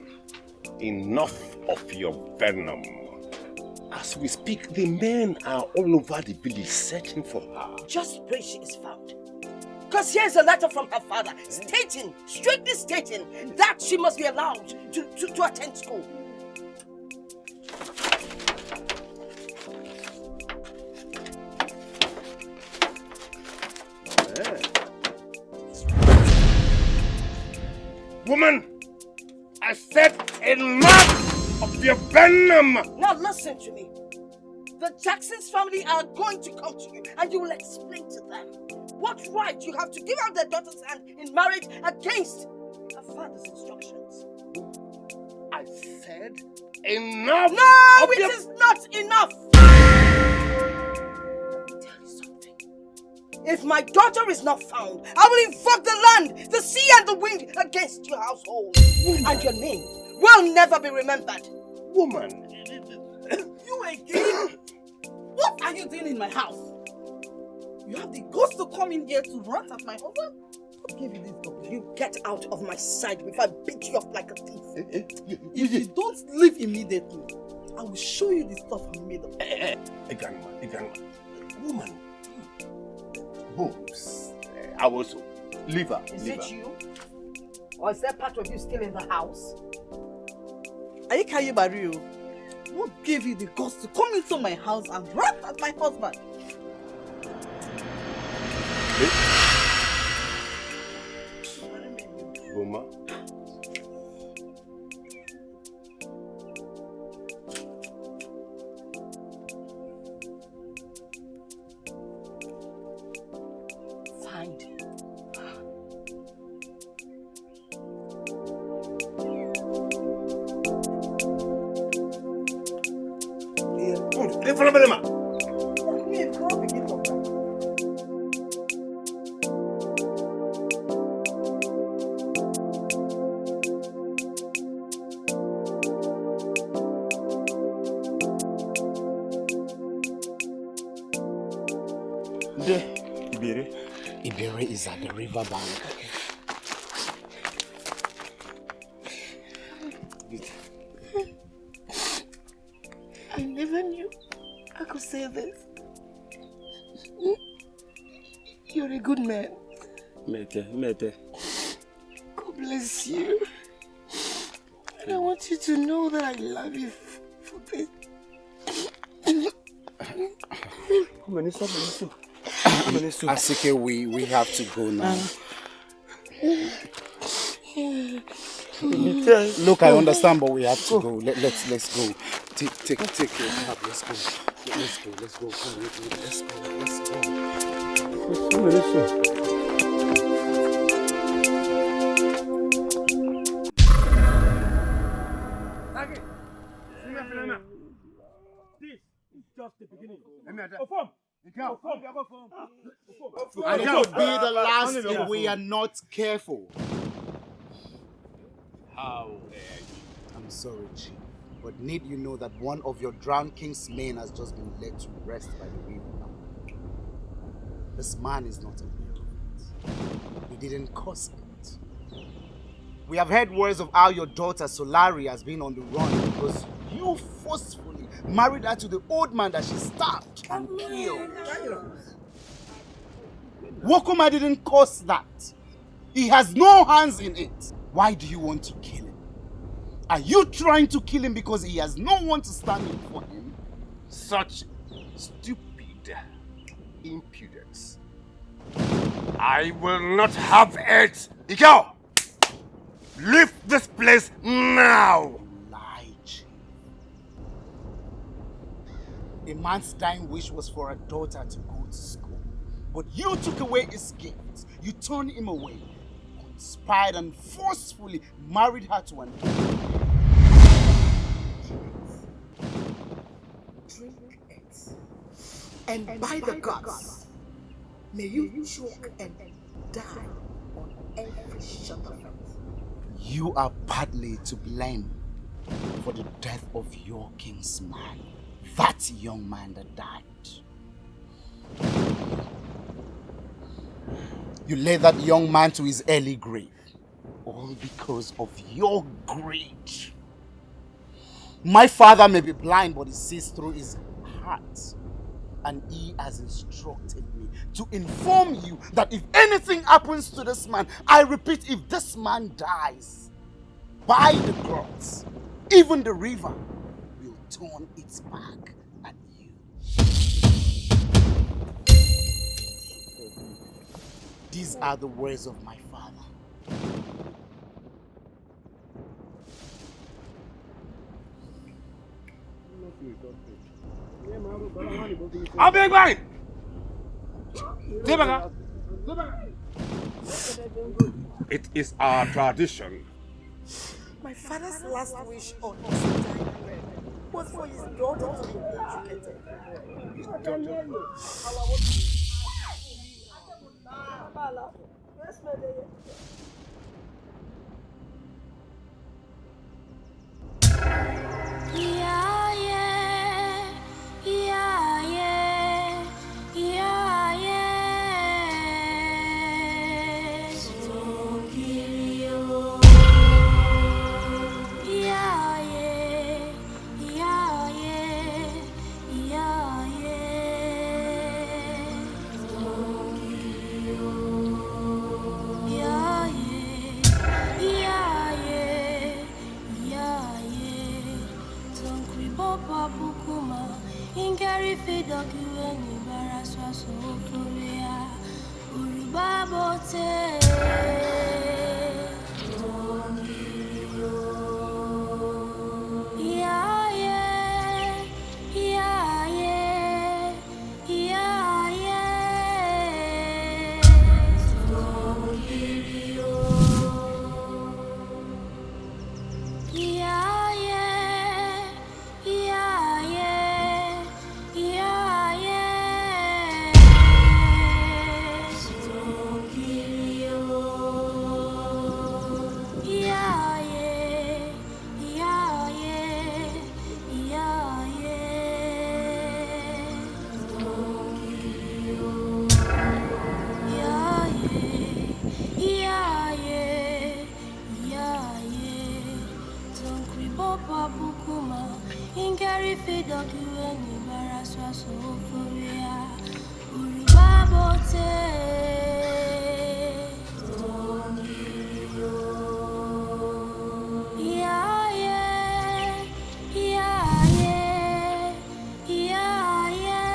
enough of your venom. As we speak, the men are all over the village searching for her. Just pray she is found. Because here's a letter from her father stating, strictly stating, that she must be allowed to attend school. Woman, I said enough of your venom! Now listen to me. The Jackson's family are going to come to you and you will explain to them what right you have to give out their daughter's hand in marriage against her father's instructions. I said enough! No, it is not enough! Let me tell you something. If my daughter is not found, I will invoke the land, the sea and the wind against your household. And your name will never be remembered. Woman. You again? What are you doing in my house? You have the ghost to come in here to rant at my husband? Who gave you this dog? You get out of my sight before I beat you up like a thief. If you don't leave immediately, I will show you the stuff I made of. Iganma. Woman. Bones. I also. Leave her. Is it you? Or is that part of you still in the house? Ayikaye Barrio, what gave you the guts to come into my house and rant at my husband? Boma. Find him. Ibere is at the river bank. I never knew I could say this. You're a good man. Mete. God bless you. And I want you to know that I love you for this. Asike, we have to go now. Look, I understand, but we have to go. Let's go. Take your cab. Let's go. Come with me. Let's go. This is just the beginning. And it will be the last if we are not careful. How? I'm sorry, Chief, but need you know that one of your drowned king's men has just been led to rest by the river. This man is not aware of it. He didn't cause it. We have heard words of how your daughter Solari has been on the run because you forcefully married her to the old man that she stabbed and killed. Wokoma didn't cause that. He has no hands in it. Why do you want to kill him? Are you trying to kill him because he has no one to stand in for him? Such stupid impudence. I will not have it. Ikao! Leave this place now! Lie, Chief. A man's dying wish was for a daughter to go to school. But you took away his gifts. You turned him away. Conspired and forcefully married her to an old man. Drink it. And by the gods, may you choke and die on every shot of it. You are partly to blame for the death of your king's man. That young man that died. You led that young man to his early grave. All because of your greed. My father may be blind, but he sees through his heart. And he has instructed me to inform you that if anything happens to this man, I repeat, if this man dies, by the gods, even the river will turn its back at you. These are the words of my father. I'll be back. It is our tradition. My father's last wish on his dying bed was for his daughter to be educated. Yeah, yeah, yeah, yeah, yeah, yeah. So Kirio. Yeah, yeah, yeah, yeah, yeah, yeah. So Kirio. Yeah, yeah, yeah, yeah, yeah, yeah. Tonkri Boba Bukuma, Ingari Fidokiweni Baraswa Sofuria, Uribabote. Yeah, yeah, yeah, yeah, yeah, yeah. Tonkiri. Yeah, yeah, yeah, yeah, yeah, yeah. Tonkiri. Yeah, yeah, yeah, yeah, yeah, yeah. Tonkiri. Yeah, yeah, yeah, yeah, yeah. Tonkri Boba Bukuma, Ingari Fidokiweni Baraswa Sofuria, Uribabote. Yeah, yeah, yeah, yeah, yeah, yeah.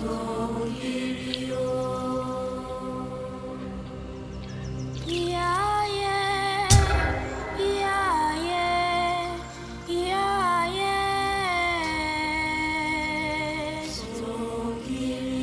Tonkiri. Yeah, yeah, yeah, yeah, yeah, yeah. Tonkiri.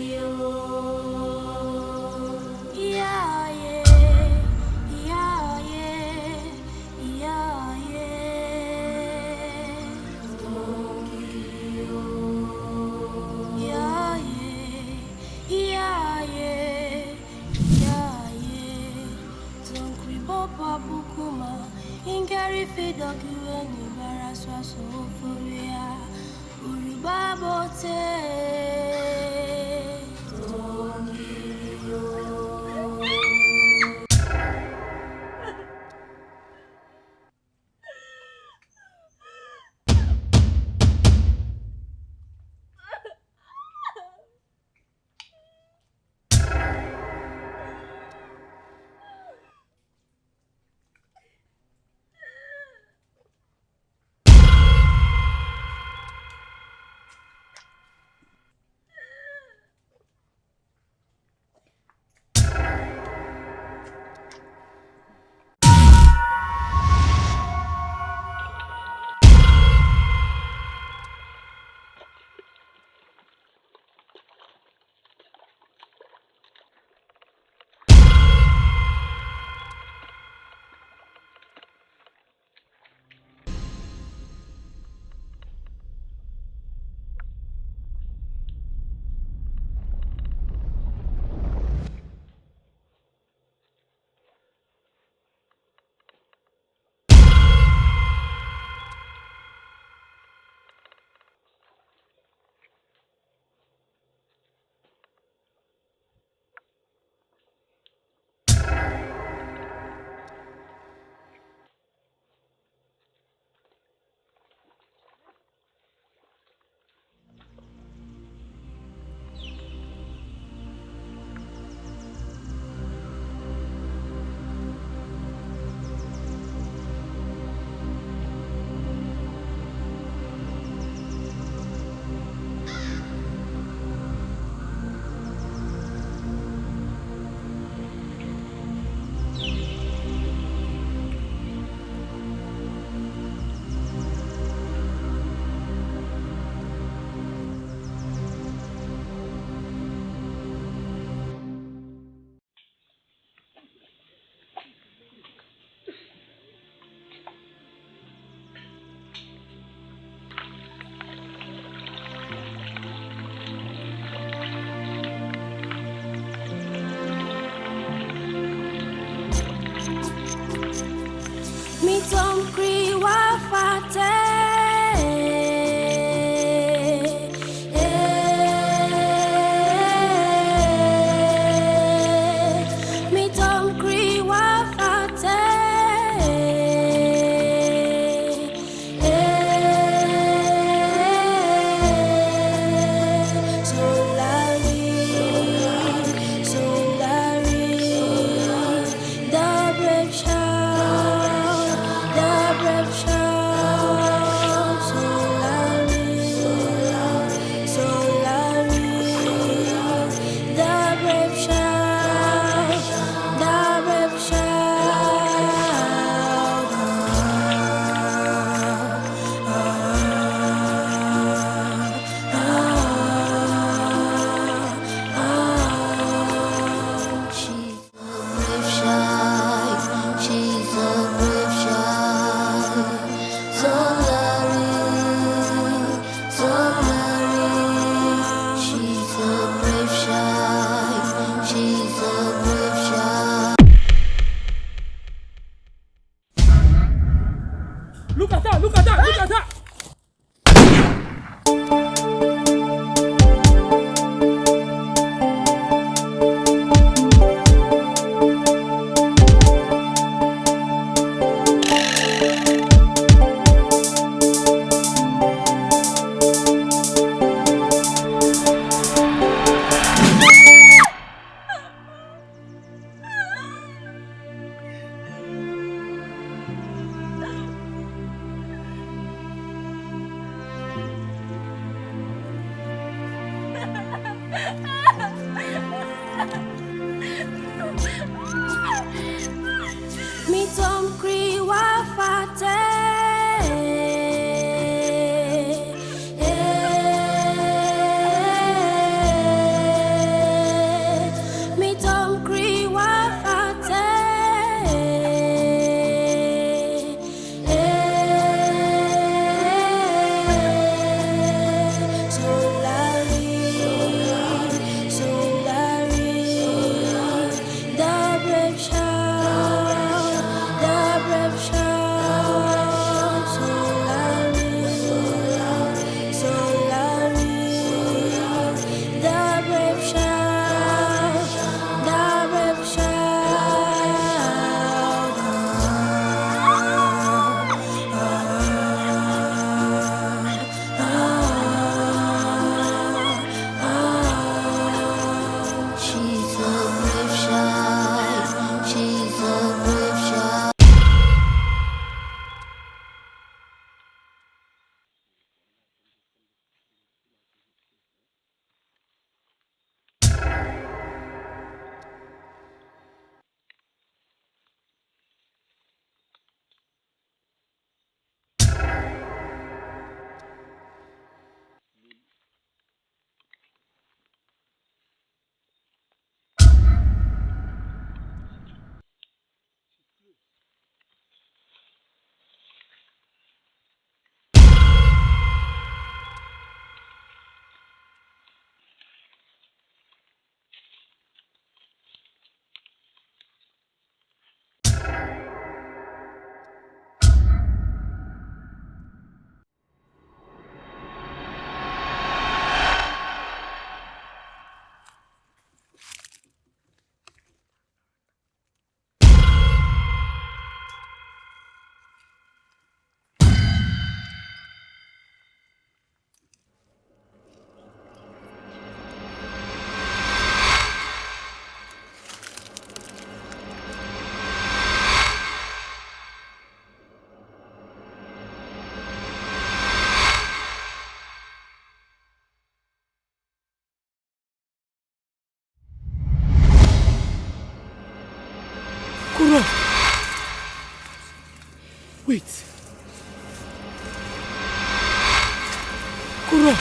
Kuro!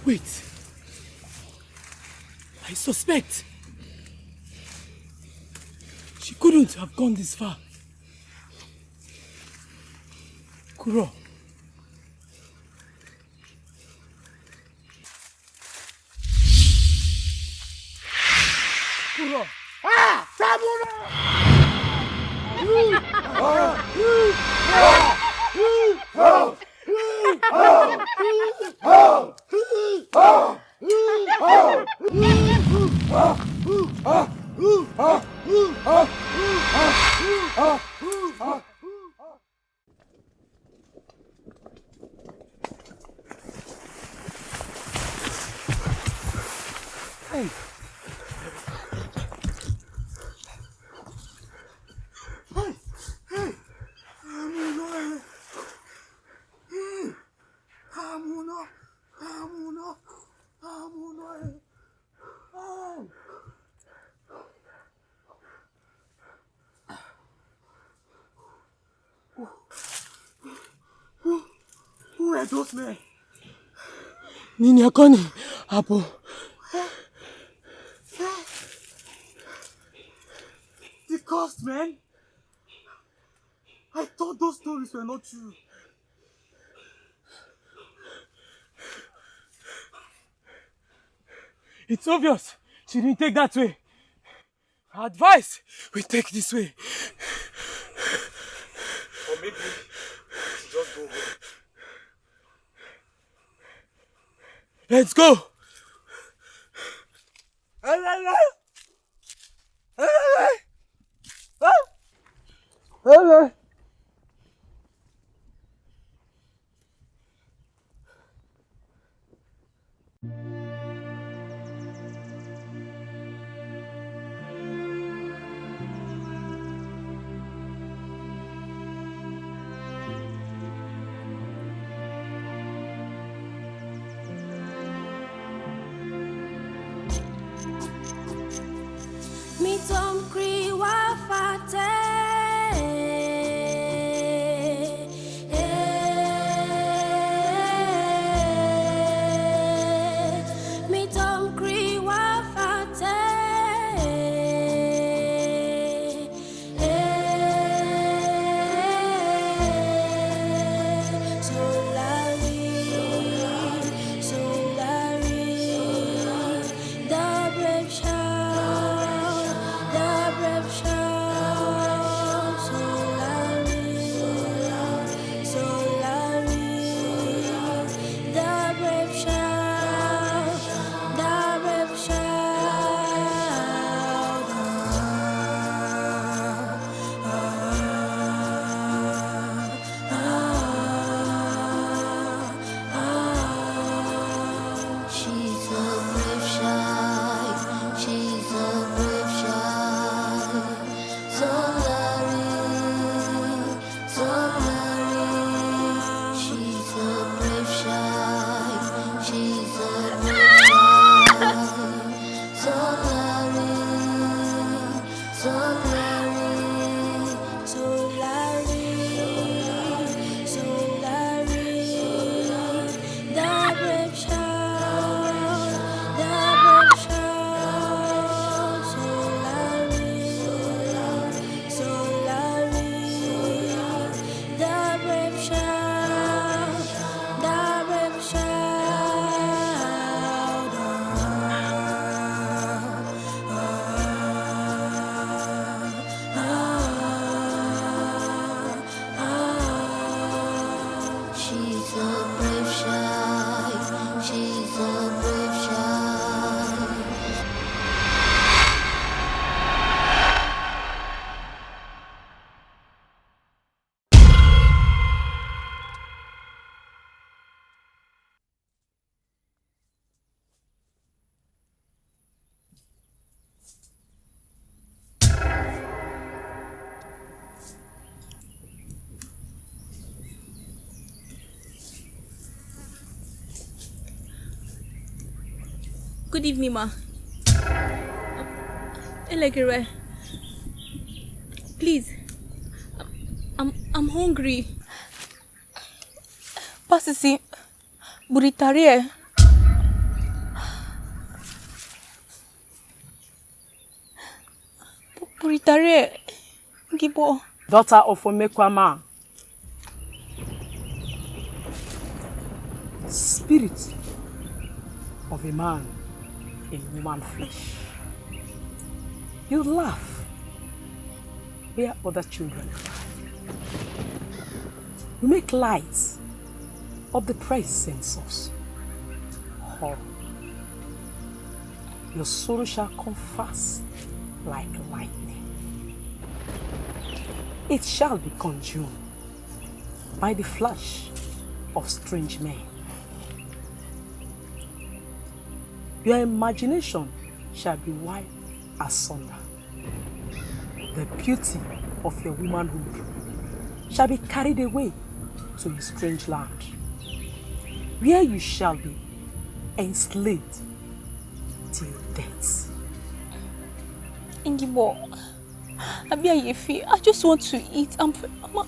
Wait. I suspect she couldn't have gone this far. Kuro. Kuro. Ah! Tabuna! Hey. Who are those men? Nini Akoni, Apo. The cost, man. I thought those stories were not true. It's obvious she didn't take that way. Her advice, we take this way. Or maybe she just go home. Let's go. Me tom kri wa fate. Me tom kri wa fate. The brave shout, the brave shout, the brave shout, the brave she's a brave child, she's a brave child. She's a brave child, she's a brave the brave child, the brave child, the brave child, the brave she's a brave child, she's a brave child. Good evening, ma. Elegere. Please. I'm hungry. Pasisi, Buritarie. Buritarie, Gibo. Daughter of Omekwama. Spirit of a man in human flesh. You laugh where other children cry. You make light of the present source. Horror. Your sorrow shall come fast like lightning. It shall be consumed by the flash of strange men. Your imagination shall be wiped asunder. The beauty of your womanhood shall be carried away to a strange land, where you shall be enslaved till death. Ingibo, I just want to eat. I'm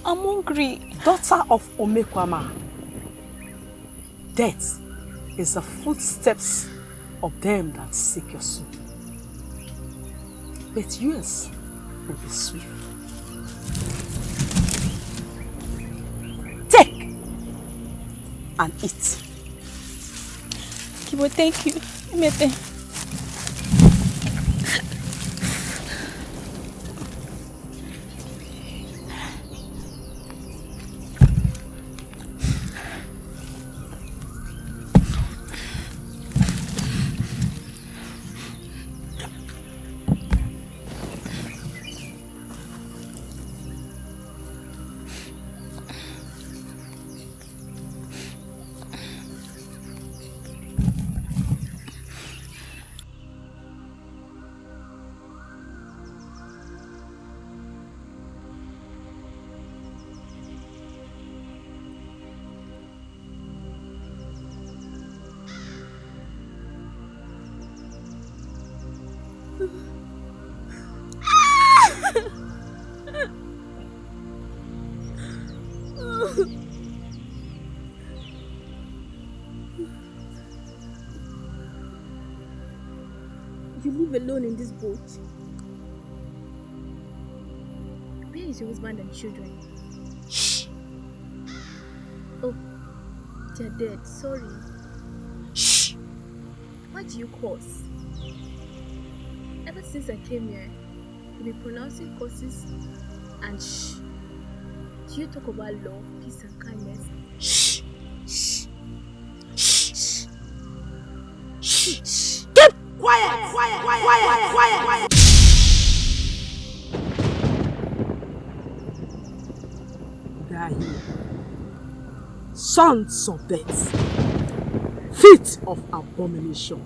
hungry. Daughter of Omekwama, death is the footsteps of them that seek your soul. But yours will be swift. Take and eat. Kibo, thank you. Mete. You live alone in this boat. Where is your husband and children? Shh. Oh, they're dead. Sorry. Shh. Why do you curse? Ever since I came here, you've been pronouncing curses and shh. Do you talk about love, peace, and kindness? Shh. Shh. Shh. Shh. Shh. Keep quiet. Quiet. They are here. Sons of death. Feet of abomination.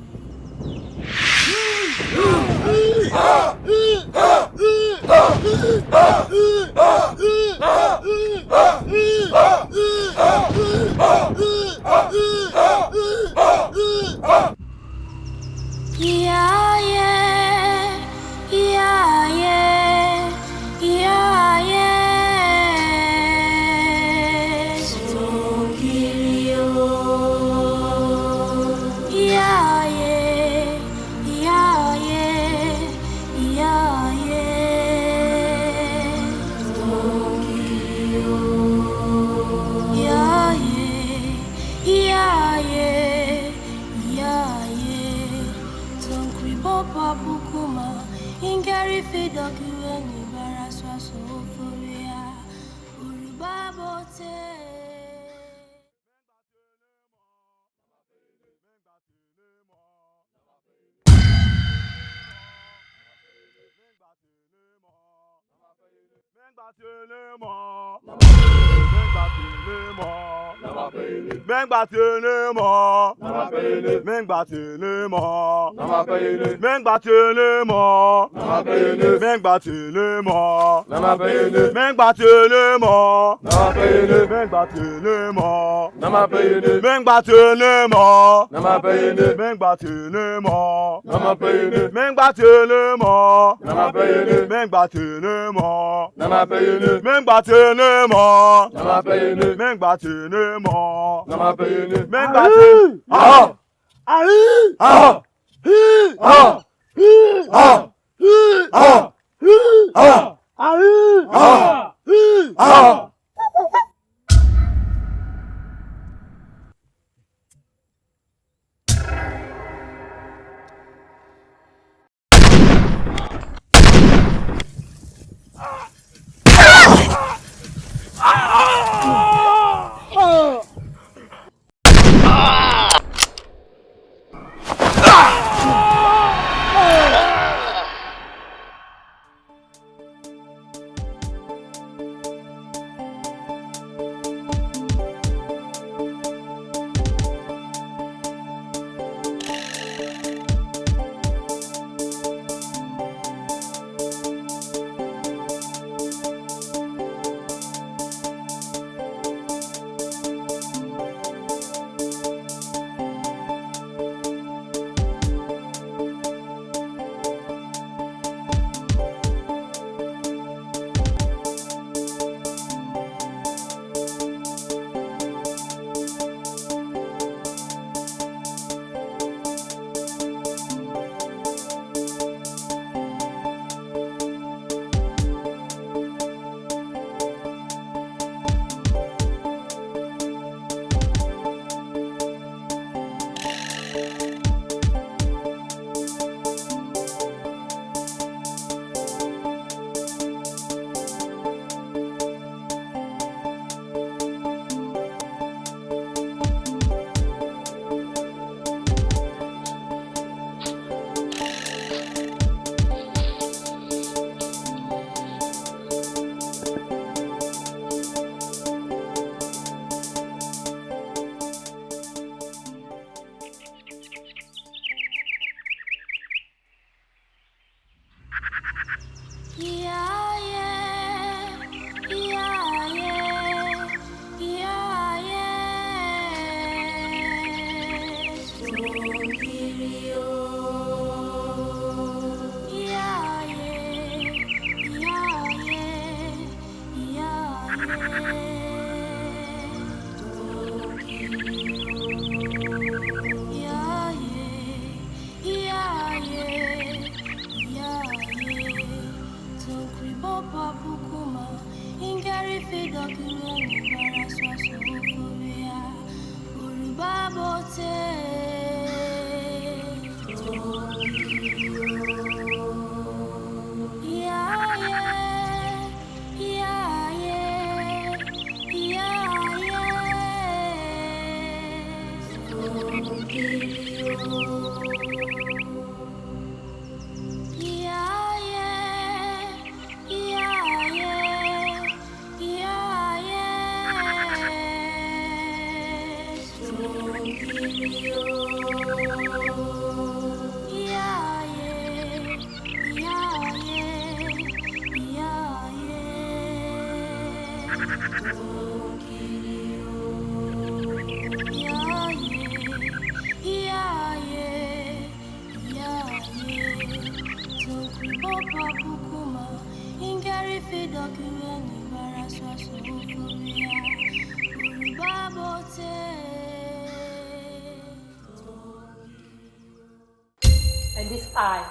And if I,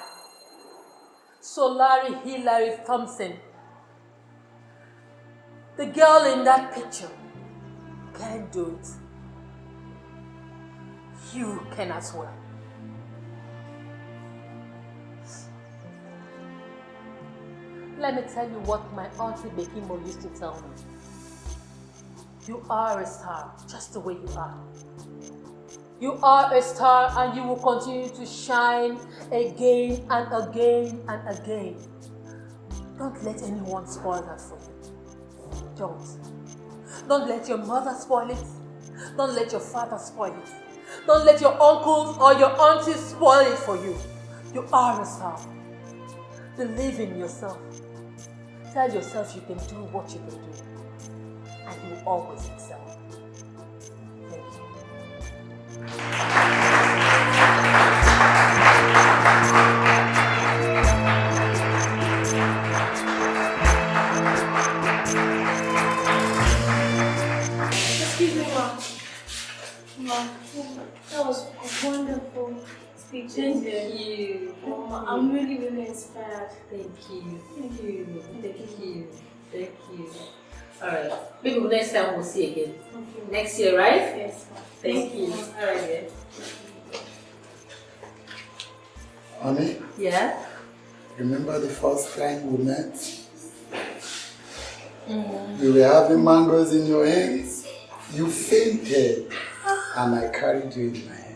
Solari Hilary Thompson, the girl in that picture, can't do it, you can as well. Let me tell you what my auntie Bekimo used to tell me. You are a star, just the way you are. You are a star and you will continue to shine again and again and again. Don't let anyone spoil that for you. Don't. Don't let your mother spoil it. Don't let your father spoil it. Don't let your uncles or your aunties spoil it for you. You are a star. Believe in yourself. Tell yourself you can do what you can do. And you will always excel. Thank you. Excuse me, ma. Mom, that was a wonderful speech. Thank you. Mama, I'm really, really inspired. Thank you. Thank you. Thank you. Thank you. Alright. Maybe next time we'll see again. Okay. Next year, right? Yes. Thank you. Alright then. Honey? Yeah? Remember the first time we met? Mm-hmm. You were having mangoes in your hands. You fainted. And I carried you in my hands.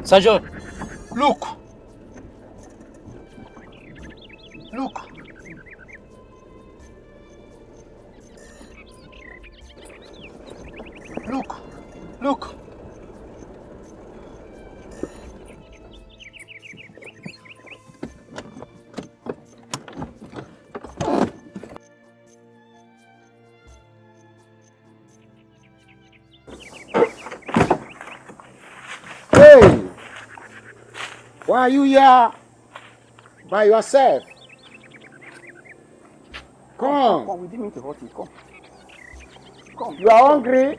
Sergeant, look. Look. Look. Look. Hey! Why are you here by yourself? Come. Come, we didn't mean to hurt you. Come. Come. You are hungry?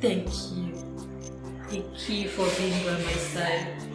Thank you. Thank you for being by my side.